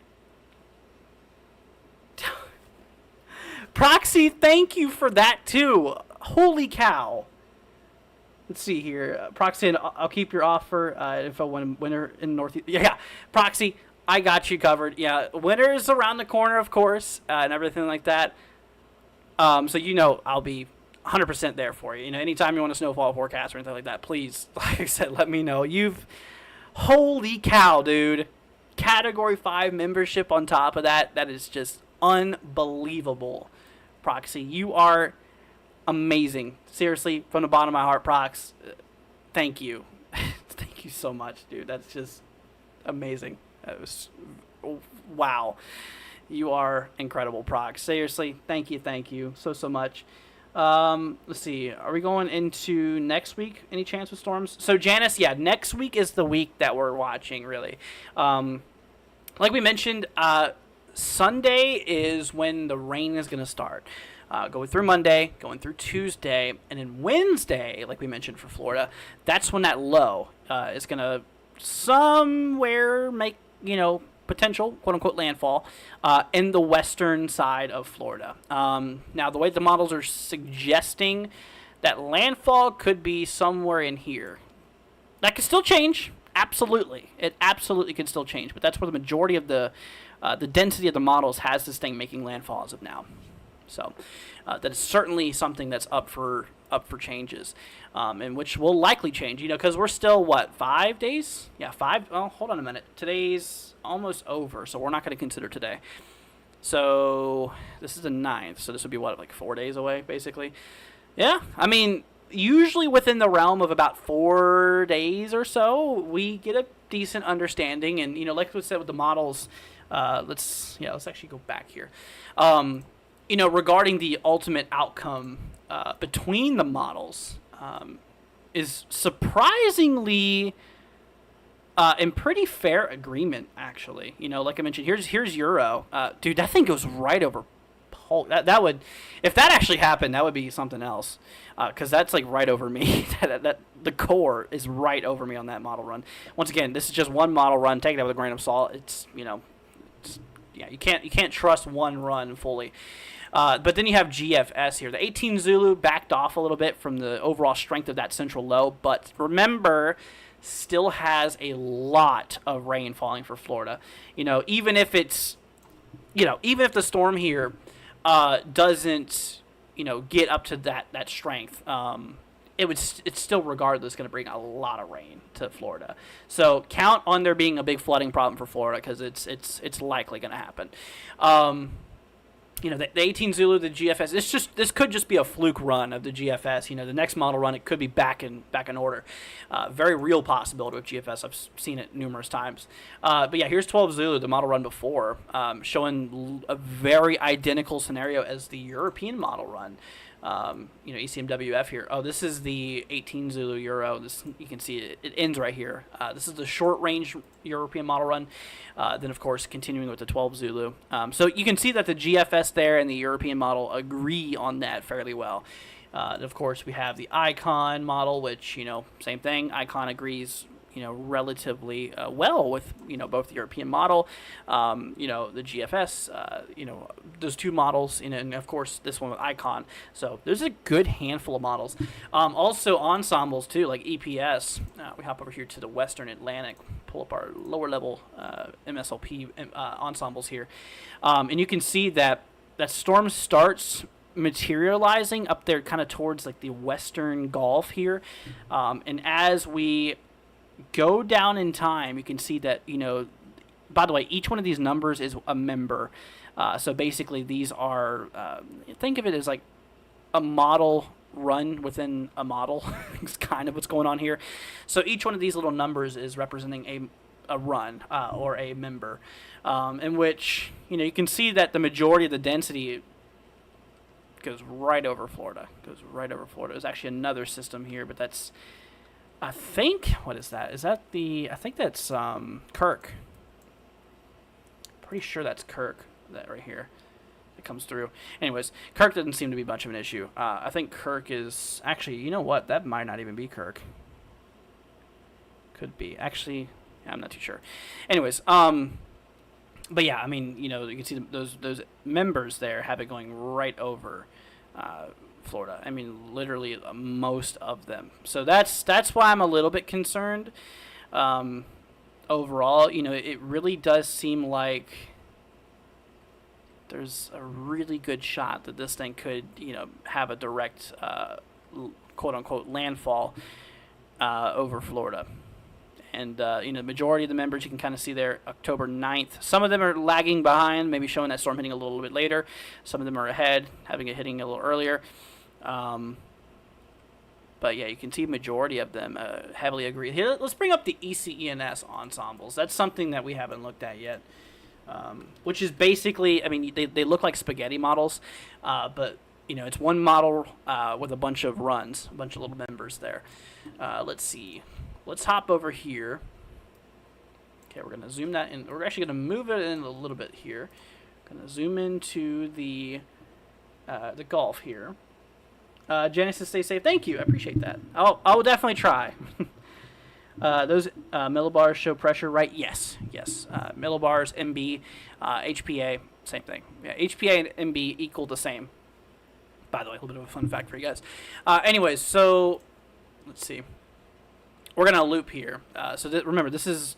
Speaker 1: Proxy, thank you for that, too. Holy cow. Let's see here. Proxy, I'll keep your offer if I win winter in Northeast. Yeah, Proxy, I got you covered. Yeah, winter is around the corner, of course, and everything like that. So I'll be 100% there for you. Anytime you want a snowfall forecast or anything like that, please, like I said, let me know. Holy cow, dude. Category 5 membership on top of that. That is just unbelievable, Proxy. You are amazing. Seriously, from the bottom of my heart, Prox, thank you. Thank you so much, dude. That's just amazing. That was, wow. You are incredible, Prox. Seriously, thank you so much. Let's see. Are we going into next week? Any chance with storms? So Janice, yeah, next week is the week that we're watching, really. Like we mentioned, Sunday is when the rain is going to start. Going through Monday, going through Tuesday, and then Wednesday, like we mentioned for Florida, that's when that low is going to somewhere make, potential quote-unquote landfall in the western side of Florida. Now, the way the models are suggesting that landfall could be somewhere in here. That could still change. Absolutely. It absolutely could still change, but that's where the majority of the density of the models has this thing making landfall as of now. So that is certainly something that's up for changes, and which will likely change, because we're still, 5 days? Yeah, 5. Oh, hold on a minute. Today's almost over, so we're not going to consider today. So this is the 9th, so this would be, 4 days away, basically? Yeah, I mean, usually within the realm of about 4 days or so, we get a decent understanding, and, like we said with the models, let's actually go back here. Regarding the ultimate outcome between the models is surprisingly in pretty fair agreement, actually. Like I mentioned, here's Euro. Dude, that thing goes right over Polk. That would, if that actually happened, that would be something else. Because that's like right over me. that the core is right over me on that model run. Once again, this is just one model run. Take it with a grain of salt. It's you can't trust one run fully. But then you have GFS here. The 18 Zulu backed off a little bit from the overall strength of that central low, but remember, still has a lot of rain falling for Florida. Even if it's, even if the storm here doesn't, get up to that strength, it's still regardless going to bring a lot of rain to Florida. So count on there being a big flooding problem for Florida, because it's likely going to happen. The 18 Zulu, the GFS. This could just be a fluke run of the GFS. The next model run, it could be back in order. Very real possibility with GFS. I've seen it numerous times. But yeah, here's 12 Zulu, the model run before, showing a very identical scenario as the European model run. ECMWF here. Oh, this is the 18 Zulu Euro. This, you can see it ends right here. This is the short range European model run. Then, of course, continuing with the 12 Zulu. So you can see that the GFS there and the European model agree on that fairly well. And of course, we have the Icon model, which, same thing. Icon agrees, relatively well with, both the European model, the GFS, those two models, and of course this one with Icon. So there's a good handful of models. Also ensembles too, like EPS. We hop over here to the Western Atlantic, pull up our lower level MSLP ensembles here, and you can see that storm starts materializing up there kind of towards like the Western Gulf here, and as we go down in time, you can see that, by the way, each one of these numbers is a member. So basically these are, think of it as like a model run within a model. It's kind of what's going on here. So each one of these little numbers is representing a run or a member, in which, you can see that the majority of the density goes right over Florida. There's actually another system here, but that's, I think, what is that? Is that I think that's Kirk. Pretty sure that's Kirk, that right here. It comes through. Anyways, Kirk doesn't seem to be much of an issue. I think Kirk is, actually, you know what? That might not even be Kirk. Could be. Actually, I'm not too sure. Anyways, but yeah, I mean, you can see those members there have it going right over Florida. I mean, literally most of them. So that's why I'm a little bit concerned. Overall, it really does seem like there's a really good shot that this thing could, have a direct, quote unquote, landfall over Florida. And, the majority of the members you can kind of see there October 9th. Some of them are lagging behind, maybe showing that storm hitting a little bit later. Some of them are ahead, having it hitting a little earlier. But yeah, you can see majority of them heavily agree. Here, let's bring up the ECENS ensembles. That's something that we haven't looked at yet. Which is basically, I mean, they look like spaghetti models, but it's one model with a bunch of runs, a bunch of little members there. Let's see. Let's hop over here. Okay, we're going to zoom that in. We're actually going to move it in a little bit here. Going to zoom into the Gulf here. Genesis, stay safe. Thank you. I appreciate that. I will definitely try. Those millibars show pressure, right? Yes. Millibars, MB, HPA, same thing. Yeah, HPA and MB equal the same. By the way, a little bit of a fun fact for you guys. Anyways, so let's see. We're going to loop here. Remember, this is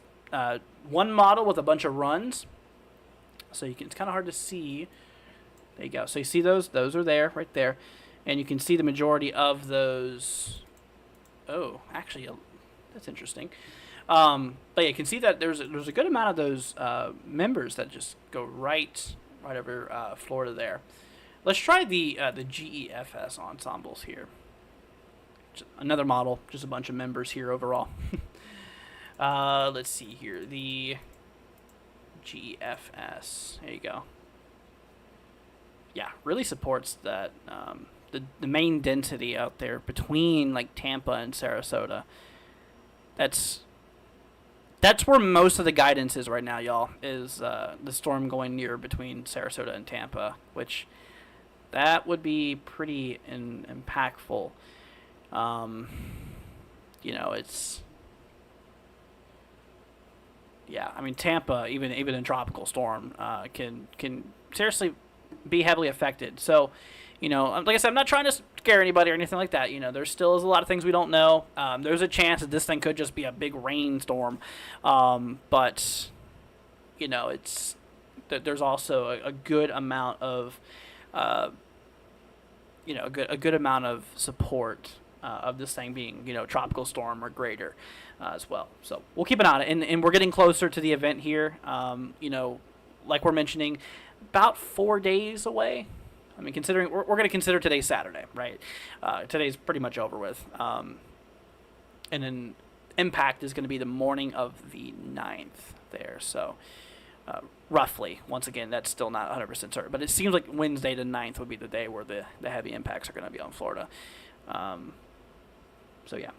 Speaker 1: one model with a bunch of runs. So it's kind of hard to see. There you go. So you see those? Those are there, right there. And you can see the majority of those. Oh, actually, that's interesting. But yeah, you can see that there's a good amount of those members that just go right over Florida there. Let's try the GEFS ensembles here. Just another model, just a bunch of members here overall. Let's see here, the GEFS. There you go. Yeah, really supports that the main density out there between like Tampa and Sarasota. That's where most of the guidance is right now, y'all. Is the storm going near between Sarasota and Tampa, which that would be pretty impactful. It's I mean Tampa, even in tropical storm, can seriously be heavily affected. So, like I said, I'm not trying to scare anybody or anything like that. There still is a lot of things we don't know. There's a chance that this thing could just be a big rainstorm. But, there's also a good amount of, a good amount of support of this thing being, tropical storm or greater as well. So we'll keep an eye on it. And we're getting closer to the event here. Like we're mentioning, about 4 days away. I mean, considering we're going to consider today Saturday, right? Today's pretty much over with. And then impact is going to be the morning of the 9th there. So roughly, once again, that's still not 100% certain. But it seems like Wednesday the 9th would be the day where the heavy impacts are going to be on Florida. So, yeah.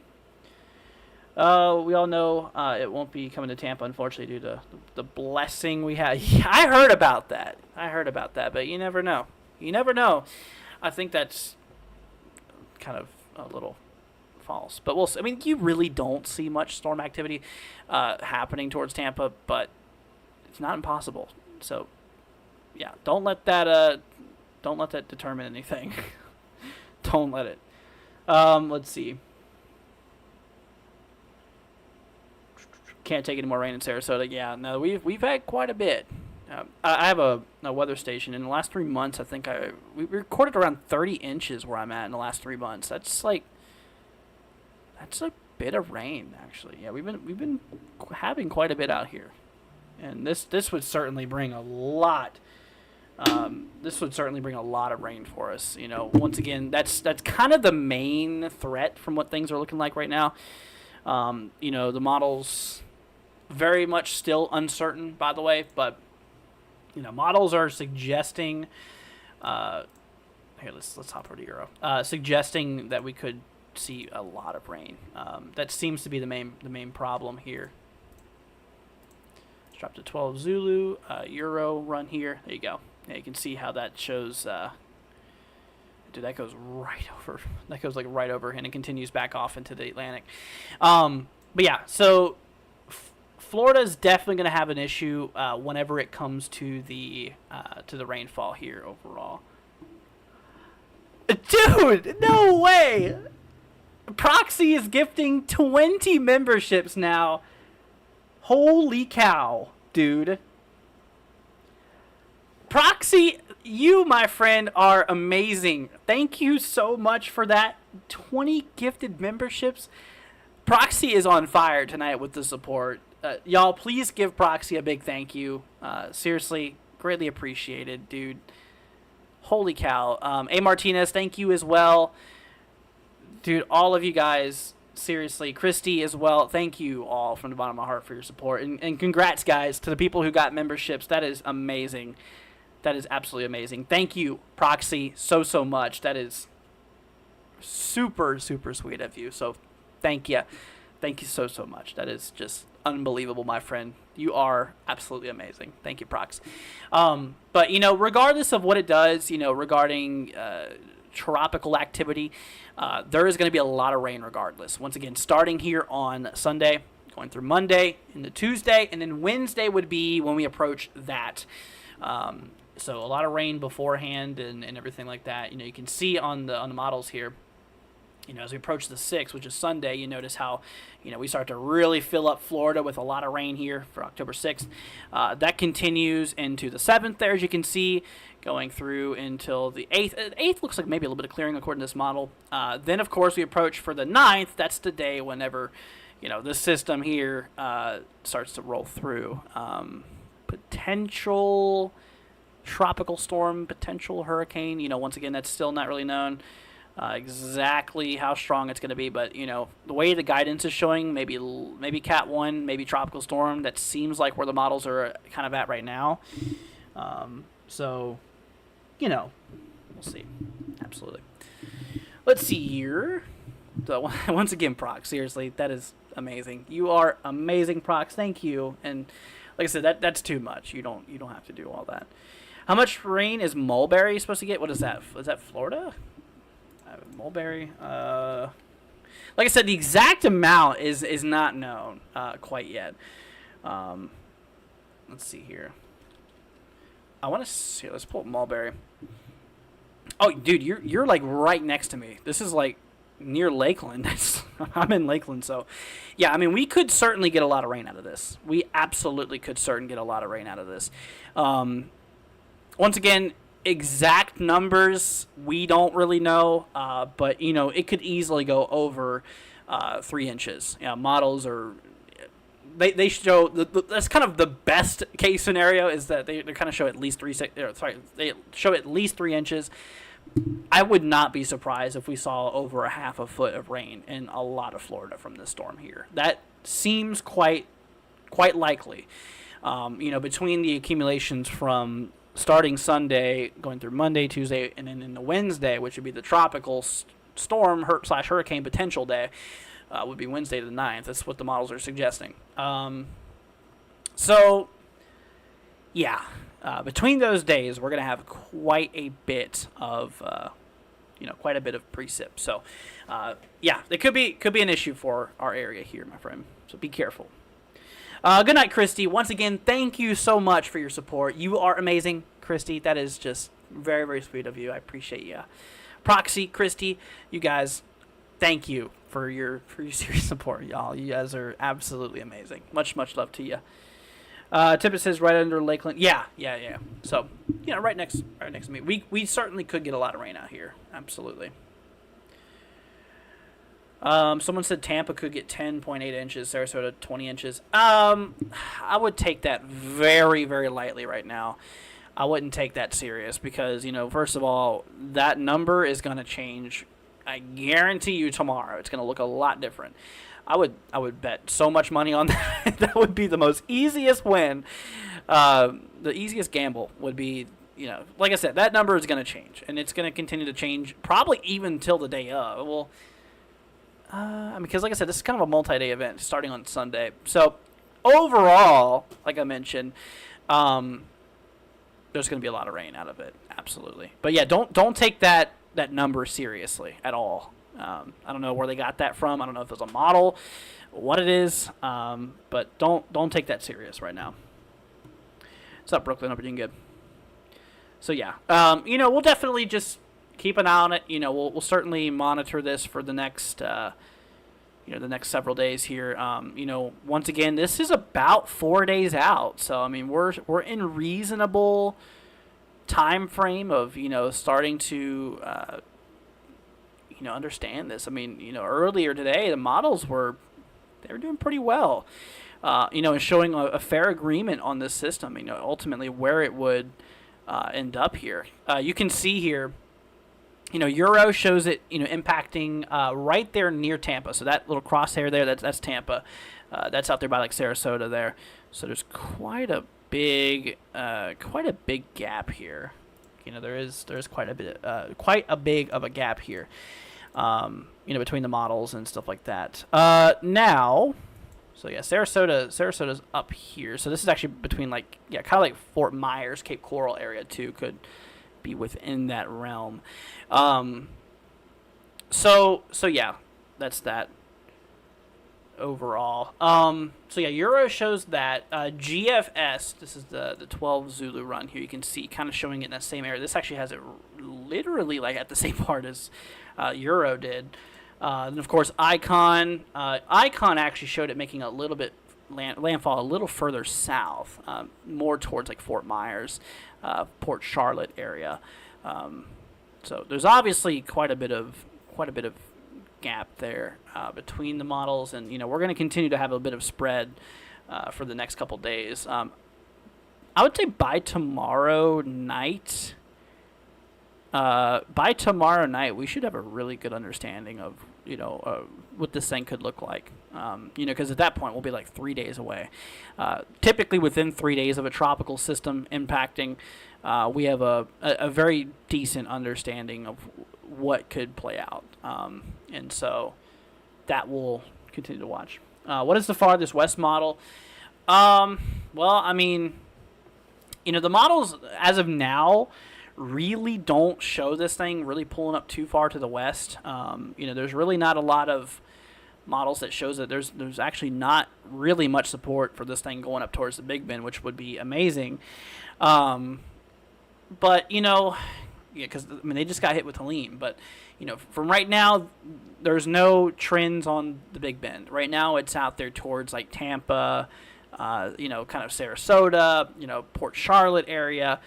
Speaker 1: We all know it won't be coming to Tampa, unfortunately, due to the blessing we had. Yeah, I heard about that, but you never know. I think that's kind of a little false. But we'll see. I mean, you really don't see much storm activity happening towards Tampa, but it's not impossible. So, yeah, don't let that determine anything. Don't let it. Let's see. Can't take any more rain in Sarasota. Yeah, no, we've had quite a bit. I have a weather station. In the last 3 months, I think we recorded around 30 inches where I'm at in the last 3 months. That's a bit of rain, actually. Yeah, we've been having quite a bit out here, and this would certainly bring a lot. This would certainly bring a lot of rain for us. Once again, that's kind of the main threat from what things are looking like right now. The models very much still uncertain, by the way, but models are suggesting here let's hop over to Euro, suggesting that we could see a lot of rain. That seems to be the main problem here. Let's drop to 12 Zulu, Euro run here. There you go. Yeah, you can see how that shows. Dude, that goes right over. That goes like right over, and it continues back off into the Atlantic. But yeah, so Florida's definitely going to have an issue whenever it comes to the rainfall here overall. Dude, no way! Proxy is gifting 20 memberships now. Holy cow, dude. Proxy, you, my friend, are amazing. Thank you so much for that. 20 gifted memberships. Proxy is on fire tonight with the support. Y'all, please give Proxy a big thank you. Seriously, greatly appreciated, dude. Holy cow. A. Martinez, thank you as well. Dude, all of you guys, seriously. Christy as well, thank you all from the bottom of my heart for your support. And congrats, guys, to the people who got memberships. That is amazing. That is absolutely amazing. Thank you, Proxy, so much. That is super sweet of you. So thank you. Thank you so much. That is just unbelievable, my friend. You are absolutely amazing. Thank you, Prox. But, regardless of what it does, regarding tropical activity, there is going to be a lot of rain regardless. Once again, starting here on Sunday, going through Monday into Tuesday, and then Wednesday would be when we approach that. So a lot of rain beforehand and everything like that. You can see on the models here, as we approach the 6th, which is Sunday, you notice how, we start to really fill up Florida with a lot of rain here for October 6th. That continues into the 7th there, as you can see, going through until the 8th. The 8th looks like maybe a little bit of clearing according to this model. Then, of course, we approach for the 9th. That's the day whenever, this system here starts to roll through. Potential tropical storm, potential hurricane. Once again, that's still not really known. Exactly how strong it's going to be, but the way the guidance is showing, maybe Cat 1, maybe tropical storm. That seems like where the models are kind of at right now. So we'll see. Absolutely. Let's see here. So once again, Prox, seriously, that is amazing. You are amazing, Prox. Thank you. And like I said, that's too much. You don't have to do all that. How much rain is Mulberry supposed to get? What is that? Is that Florida? Mulberry. Like I said, the exact amount is not known quite yet. Let's see here. I want to see. Let's pull up Mulberry. Oh, dude, you're like right next to me. This is like near Lakeland. I'm in Lakeland, so yeah. I mean, we could certainly get a lot of rain out of this. We absolutely could certainly get a lot of rain out of this. Once again, exact numbers we don't really know, but it could easily go over 3 inches. Models are they show that's kind of the best case scenario is that they kind of show at least they show at least 3 inches. I would not be surprised if we saw over a half a foot of rain in a lot of Florida from this storm here. That seems quite likely. Between the accumulations from starting Sunday, going through Monday, Tuesday, and then in the Wednesday, which would be the tropical storm /hurricane potential day, would be Wednesday the 9th. That's what the models are suggesting. So, yeah, between those days, we're going to have quite a bit of, precip. So, yeah, it could be an issue for our area here, my friend. So be careful. Good night, Christy. Once again, thank you so much for your support. You are amazing, Christy. That is just very sweet of you. I appreciate you. Proxy, Christy, you guys, thank you for your serious support, y'all. You guys are absolutely amazing. Much love to you. Tippett says right under Lakeland. Yeah. So, right next to me. We certainly could get a lot of rain out here. Absolutely. Someone said Tampa could get 10.8 inches, Sarasota 20 inches. I would take that very lightly right now. I wouldn't take that serious because, first of all, that number is going to change. I guarantee you tomorrow it's going to look a lot different. I would bet so much money on that. That would be the most easiest win. The easiest gamble would be, like I said, that number is going to change, and it's going to continue to change probably even till the day of. Well, because like I said, this is kind of a multi-day event starting on Sunday. So overall, like I mentioned, there's going to be a lot of rain out of it. Absolutely. But yeah, don't take that number seriously at all. I don't know where they got that from. I don't know if it's a model, what it is. But don't take that serious right now. What's up, Brooklyn? Hope you're doing good. So yeah, we'll definitely just keep an eye on it. We'll certainly monitor this for the next, the next several days here. Once again, this is about 4 days out, so I mean, we're in reasonable time frame of starting to understand this. I mean, earlier today the models were they're doing pretty well. And showing a fair agreement on this system. Ultimately where it would end up here. You can see here. Euro shows it, impacting right there near Tampa. So that little crosshair there, that's Tampa. That's out there by like Sarasota there. So there's quite a big gap here. There's quite a big of a gap here. Between the models and stuff like that. Now, so yeah, Sarasota's up here. So this is actually between kind of like Fort Myers, Cape Coral area too. Could be within that realm. So yeah, that's that overall. So yeah, Euro shows that GFS, this is the 12 Zulu run here. You can see kind of showing it in that same area. This actually has it literally like at the same part as Euro did. And of course Icon actually showed it making a little bit landfall a little further south, more towards like Fort Myers, Port Charlotte area. So there's obviously quite a bit of gap there between the models, and we're going to continue to have a bit of spread for the next couple days. I would say by tomorrow night. We should have a really good understanding of what this thing could look like. Because at that point we'll be like 3 days away. Typically within 3 days of a tropical system impacting, we have a very decent understanding of what could play out. And so that we'll continue to watch. What is the farthest west model? The models as of now really don't show this thing really pulling up too far to the west. There's really not a lot of models that shows that there's actually not really much support for this thing going up towards the Big Bend, which would be amazing. But because they just got hit with Helene. But from right now, there's no trends on the Big Bend. Right now, it's out there towards like Tampa, kind of Sarasota, Port Charlotte area.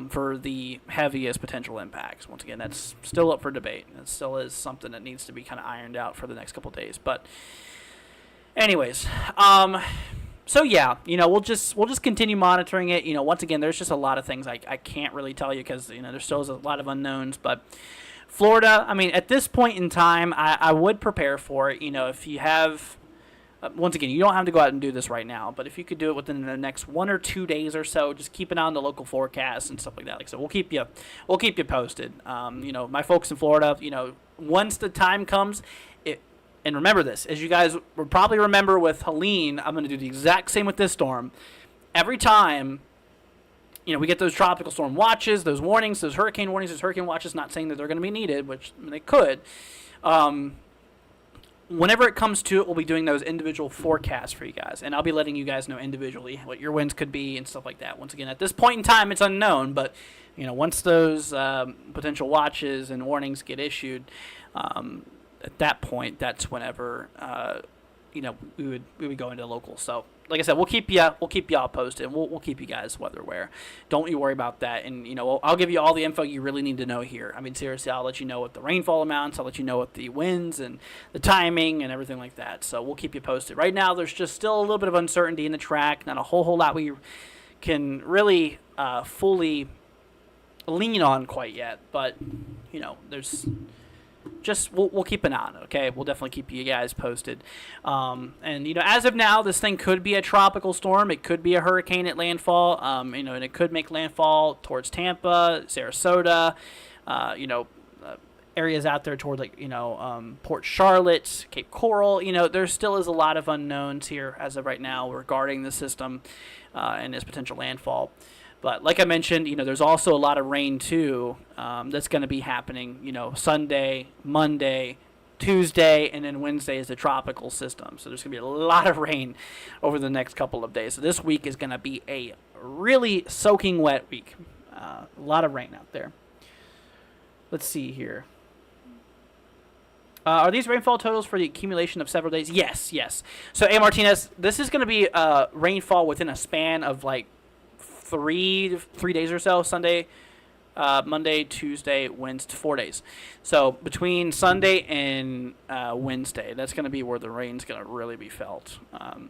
Speaker 1: For the heaviest potential impacts. Once again, that's still up for debate. It still is something that needs to be kind of ironed out for the next couple of days. But anyways, so yeah, we'll just continue monitoring it. Once again, there's just a lot of things I can't really tell you because there still is a lot of unknowns. But Florida, at this point in time, I would prepare for it. If you have. Once again, you don't have to go out and do this right now, but if you could do it within the next 1 or 2 days or so, just keep an eye on the local forecasts and stuff like that. Like so, we'll keep you posted. My folks in Florida, once the time comes, and remember this, as you guys will probably remember with Helene, I'm going to do the exact same with this storm. Every time, we get those tropical storm watches, those warnings, those hurricane warnings, those hurricane watches. Not saying that they're going to be needed, which they could. Whenever it comes to it, we'll be doing those individual forecasts for you guys, and I'll be letting you guys know individually what your winds could be and stuff like that. Once again, at this point in time, it's unknown, but once those potential watches and warnings get issued, at that point, that's whenever we would go into local. So, like I said, we'll keep you all posted, and we'll keep you guys weather aware. Don't you worry about that, and I'll give you all the info you really need to know here. Seriously, I'll let you know what the rainfall amounts, I'll let you know what the winds and the timing and everything like that. So we'll keep you posted. Right now, there's just still a little bit of uncertainty in the track, not a whole lot we can really fully lean on quite yet, but there's. Just we'll keep an eye on it, okay? We'll definitely keep you guys posted. And as of now, this thing could be a tropical storm. It could be a hurricane at landfall. And it could make landfall towards Tampa, Sarasota. Areas out there toward Port Charlotte, Cape Coral. There still is a lot of unknowns here as of right now regarding the system and its potential landfall. But like I mentioned, there's also a lot of rain too that's going to be happening, Sunday, Monday, Tuesday, and then Wednesday is the tropical system. So there's going to be a lot of rain over the next couple of days. So this week is going to be a really soaking wet week. A lot of rain out there. Let's see here. Are these rainfall totals for the accumulation of several days? Yes. So, A. Martinez, this is going to be rainfall within a span of like 3 days or so. Sunday, Monday, Tuesday, Wednesday, 4 days. So between Sunday and Wednesday, that's going to be where the rain's going to really be felt.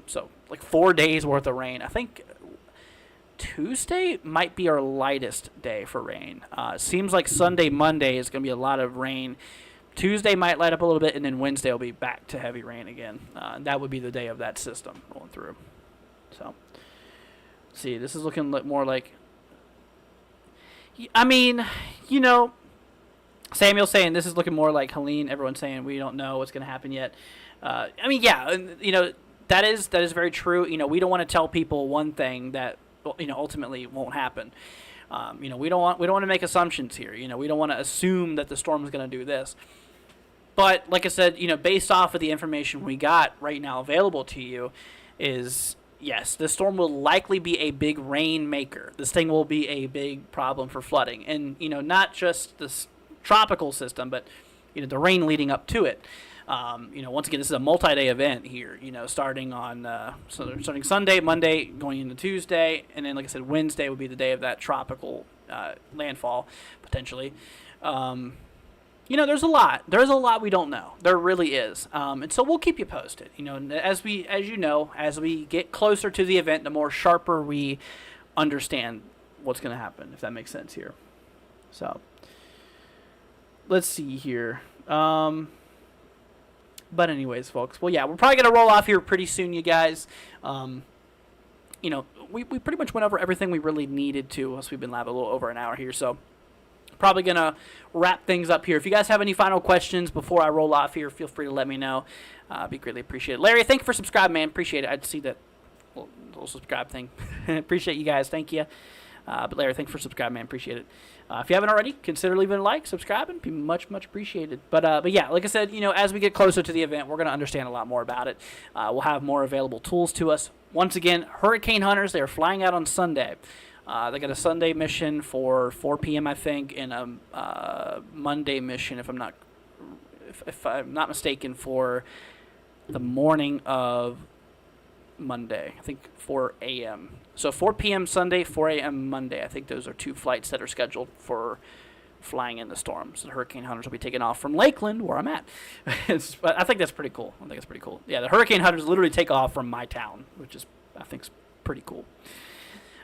Speaker 1: So like 4 days worth of rain. I think Tuesday might be our lightest day for rain. Seems like Sunday, Monday is going to be a lot of rain. Tuesday might light up a little bit, and then Wednesday will be back to heavy rain again. That would be the day of that system rolling through. So, see, this is looking more like... I mean, you know, Samuel's saying this is looking more like Helene. Everyone's saying we don't know what's going to happen yet. I mean, yeah, you know, that is very true. You know, we don't want to tell people one thing that, you know, ultimately won't happen. You know, we don't want to make assumptions here. You know, we don't want to assume that the storm is going to do this. But like I said, you know, based off of the information we got right now available to you, is yes, this storm will likely be a big rain maker. This thing will be a big problem for flooding, and you know, not just this tropical system, but you know, the rain leading up to it. You know, once again, this is a multi-day event here. You know, starting on starting Sunday, Monday, going into Tuesday, and then, like I said, Wednesday would be the day of that tropical landfall potentially. You know, there's a lot. There's a lot we don't know. There really is. And so we'll keep you posted. You know, as we get closer to the event, the more sharper we understand what's going to happen, if that makes sense here. So, let's see here. But anyways, folks. Well, yeah, we're probably going to roll off here pretty soon, you guys. You know, we pretty much went over everything we really needed to, unless we've been live a little over an hour here. So, probably going to wrap things up here. If you guys have any final questions before I roll off here, feel free to let me know. Be greatly appreciated. Larry, thank you for subscribing, man. Appreciate it. I'd see that little subscribe thing. Appreciate you guys. Thank you. But Larry, thanks for subscribing, man. Appreciate it. If you haven't already, consider leaving a like, subscribing. Be much, much appreciated. But yeah, like I said, you know, as we get closer to the event, we're going to understand a lot more about it. We'll have more available tools to us. Once again, Hurricane Hunters, they are flying out on Sunday. They got a Sunday mission for 4 p.m. I think, and a Monday mission, if I'm not mistaken, for the morning of Monday. I think 4 a.m. So 4 p.m. Sunday, 4 a.m. Monday. I think those are 2 flights that are scheduled for flying in the storm. So the Hurricane Hunters will be taking off from Lakeland, where I'm at. I think that's pretty cool. Yeah, the Hurricane Hunters literally take off from my town, which is, I think, pretty cool.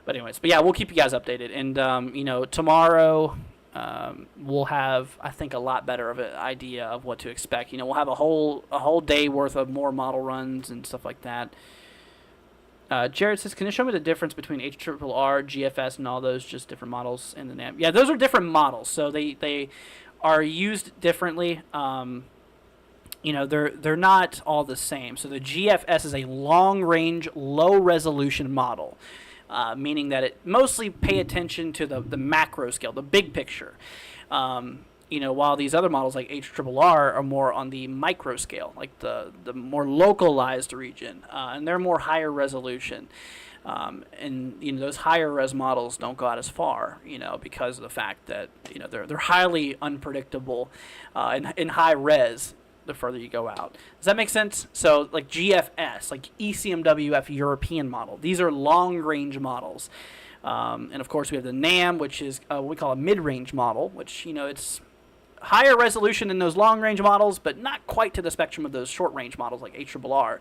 Speaker 1: But anyways, yeah, we'll keep you guys updated. And, you know, tomorrow we'll have, I think, a lot better of an idea of what to expect. You know, we'll have a whole day worth of more model runs and stuff like that. Jared says, can you show me the difference between HRRR, GFS, and all those just different models in the NAM? Yeah, those are different models, so they are used differently. You know, they're not all the same. So the GFS is a long-range, low-resolution model, meaning that it mostly pay attention to the macro scale, the big picture. You know, while these other models like HRRR are more on the micro scale, like the more localized region, and they're more higher resolution. And you know, those higher res models don't go out as far, you know, because of the fact that, you know, they're highly unpredictable in high res the further you go out. Does that make sense? So like GFS, like ECMWF European model, these are long range models. And of course we have the NAM, which is what we call a mid-range model, which, you know, it's higher resolution than those long-range models, but not quite to the spectrum of those short-range models like HRRR.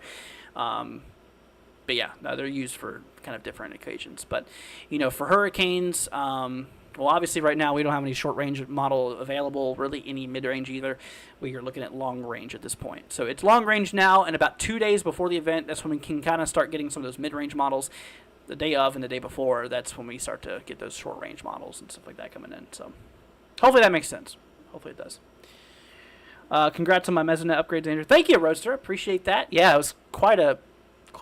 Speaker 1: But yeah, they're used for kind of different occasions. But, you know, for hurricanes, well, obviously right now we don't have any short-range model available, really any mid-range either. We are looking at long-range at this point. So it's long-range now, and about 2 days before the event, that's when we can kind of start getting some of those mid-range models. The day of and the day before, that's when we start to get those short-range models and stuff like that coming in. So hopefully that makes sense. Hopefully it does. Congrats on my Mesonet upgrades, Andrew. Thank you, Roadster. Appreciate that. Yeah, it was quite a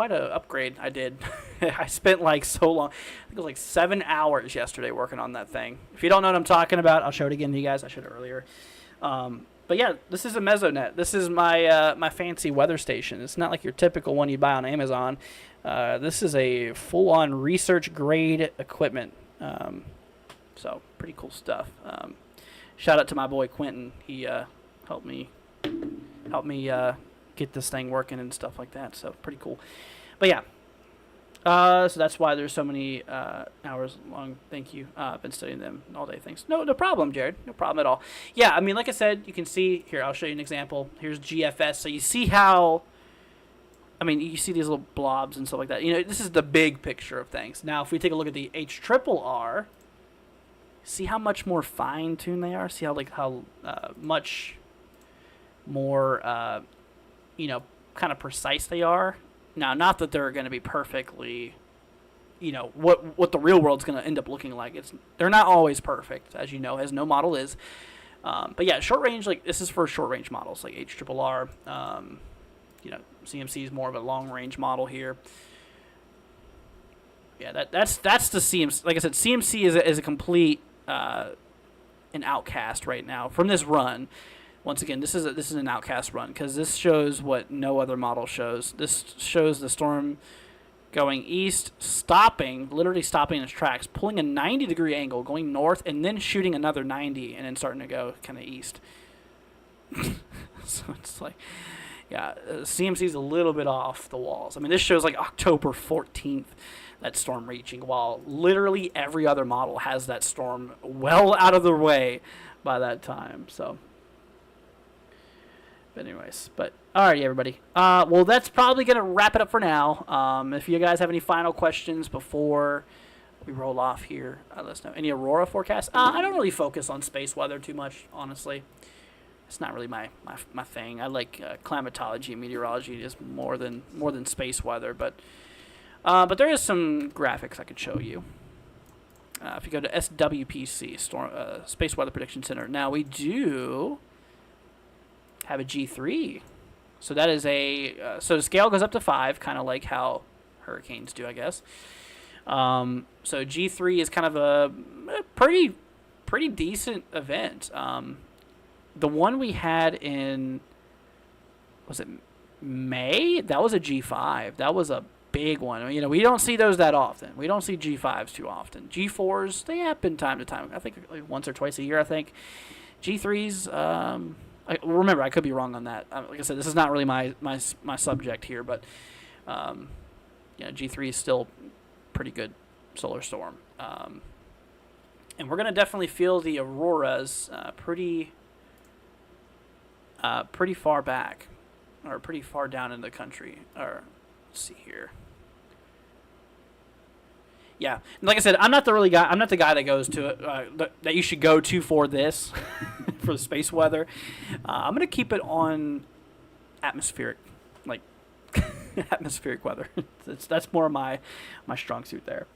Speaker 1: upgrade I did. I spent like so long. I think it was like 7 hours yesterday working on that thing. If you don't know what I'm talking about, I'll show it again to you guys. I showed it earlier. But yeah, this is a Mesonet. This is my my fancy weather station. It's not like your typical one you buy on Amazon. This is a full-on research-grade equipment. So pretty cool stuff. Shout out to my boy Quentin. He helped me get this thing working and stuff like that. So pretty cool. But yeah, So that's why there's so many hours long. Thank you. I've been studying them all day. Thanks. No problem, Jared. No problem at all. Yeah, I mean, like I said, you can see here. I'll show you an example. Here's GFS. So you see how. I mean, you see these little blobs and stuff like that. This is the big picture of things. Now, if we take a look at the HRRR, see how much more fine-tuned they are. See how much more kind of precise they are. Now, not that they're going to be perfectly, what the real world's going to end up looking like. They're not always perfect, as you know, as no model is. But yeah, short range, this is for short range models like HRRR. CMC is more of a long range model here. Yeah, that's the CMC. Like I said, CMC is a complete an outcast right now from this run. Once again, this is an outcast run because this shows what no other model shows. This shows the storm going east, literally stopping its tracks, pulling a 90-degree angle, going north, and then shooting another 90, and then starting to go kind of east. So it's like, yeah, CMC's a little bit off the walls. I mean, this shows October 14th, that storm reaching, while literally every other model has that storm well out of their way by that time. So, but anyways, alrighty, everybody. Well, that's probably gonna wrap it up for now. If you guys have any final questions before we roll off here, let us know. Any Aurora forecasts? I don't really focus on space weather too much, honestly. It's not really my thing. I like climatology and meteorology just more than space weather. But there is some graphics I could show you. If you go to SWPC, Space Weather Prediction Center. Now we do have a G3. So that is so the scale goes up to 5, kind of like how hurricanes do, I guess. So G3 is kind of a pretty decent event. The one we had in, was it May? That was a G5. That was a big one. We don't see those that often. We don't see G5s too often. G4s, they happen time to time. I think once or twice a year, I think. G3s, remember, I could be wrong on that. Like I said, this is not really my subject here, but G3 is still pretty good solar storm. And we're going to definitely feel the auroras pretty far back, or pretty far down in the country. Or let's see here. Yeah, and like I said, I'm not the guy that goes to it. That you should go to for this, for the space weather. I'm gonna keep it on atmospheric, atmospheric weather. That's more my strong suit there.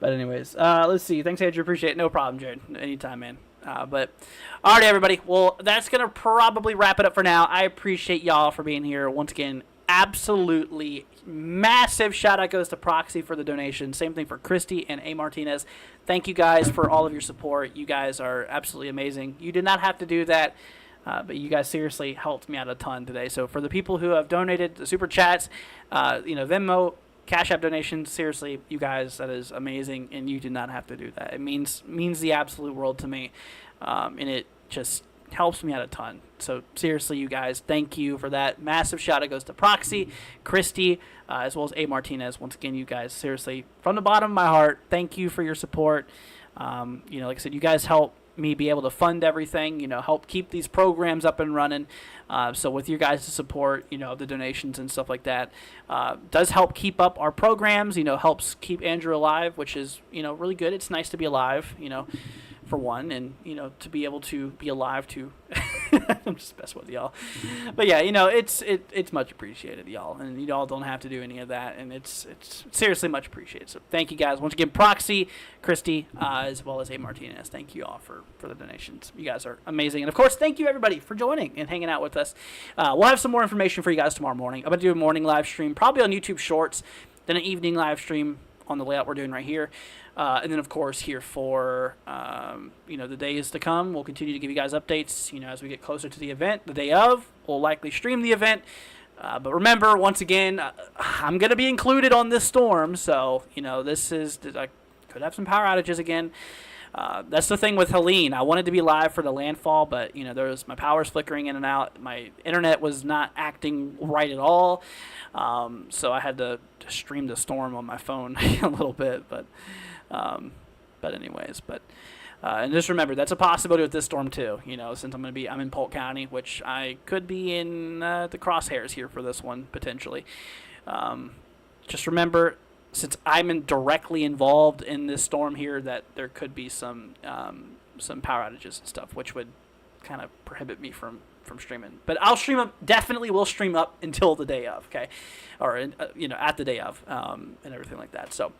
Speaker 1: But anyways, let's see. Thanks, Andrew. Appreciate it. No problem, Jared. Anytime, man. But alright, everybody. Well, that's gonna probably wrap it up for now. I appreciate y'all for being here once again. Absolutely massive shout out goes to Proxy for the donation. Same thing for Christy and A. Martinez. Thank you guys for all of your support. You guys are absolutely amazing. You did not have to do that, but you guys seriously helped me out a ton today. So for the people who have donated, the super chats, Venmo, Cashapp donations, seriously, you guys, that is amazing, and you did not have to do that. It means the absolute world to me, and it just helps me out a ton. So seriously, you guys, thank you for that. Massive shout out goes to Proxy, Christy, as well as A. Martinez. Once again, you guys, seriously, from the bottom of my heart, thank you for your support. Like I said, you guys help me be able to fund everything, help keep these programs up and running. So with your guys' support, the donations and stuff like that, does help keep up our programs, helps keep Andrew alive, which is, really good. It's nice to be alive, for one, and, to be able to be alive to, I'm just messing with y'all. But yeah, it's much appreciated, y'all, and y'all don't have to do any of that, and it's seriously much appreciated. So thank you guys. Once again, Proxy, Christy, as well as A. Martinez, thank you all for the donations. You guys are amazing. And of course, thank you everybody for joining and hanging out with us. We'll have some more information for you guys tomorrow morning. I'm going to do a morning live stream, probably on YouTube Shorts, then an evening live stream on the layout we're doing right here. And then, of course, here for, the days to come, we'll continue to give you guys updates, as we get closer to the event. The day of, we'll likely stream the event. But remember, once again, I'm going to be included on this storm. So, I could have some power outages again. That's the thing with Helene. I wanted to be live for the landfall, but my power's flickering in and out. My internet was not acting right at all, so I had to stream the storm on my phone a little bit. But anyways, and just remember that's a possibility with this storm too. Since I'm in Polk County, which I could be in the crosshairs here for this one potentially. Just remember, since I'm directly involved in this storm here, that there could be some power outages and stuff, which would kind of prohibit me from streaming. But I'll stream up. Definitely will stream up until the day of. Okay, or at the day of, and everything like that. So,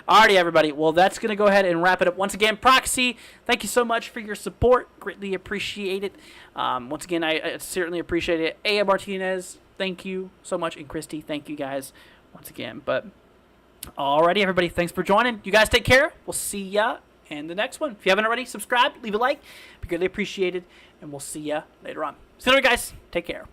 Speaker 1: alrighty, everybody. Well, that's gonna go ahead and wrap it up. Once again, Proxy, thank you so much for your support. Greatly appreciate it. Once again, I certainly appreciate it. A. Martinez, thank you so much, and Christy, thank you guys once again. But alrighty, everybody, thanks for joining. You guys take care. We'll see ya in the next one. If you haven't already, subscribe, leave a like. Be greatly appreciated, and we'll see ya later on. See you later, guys. Take care.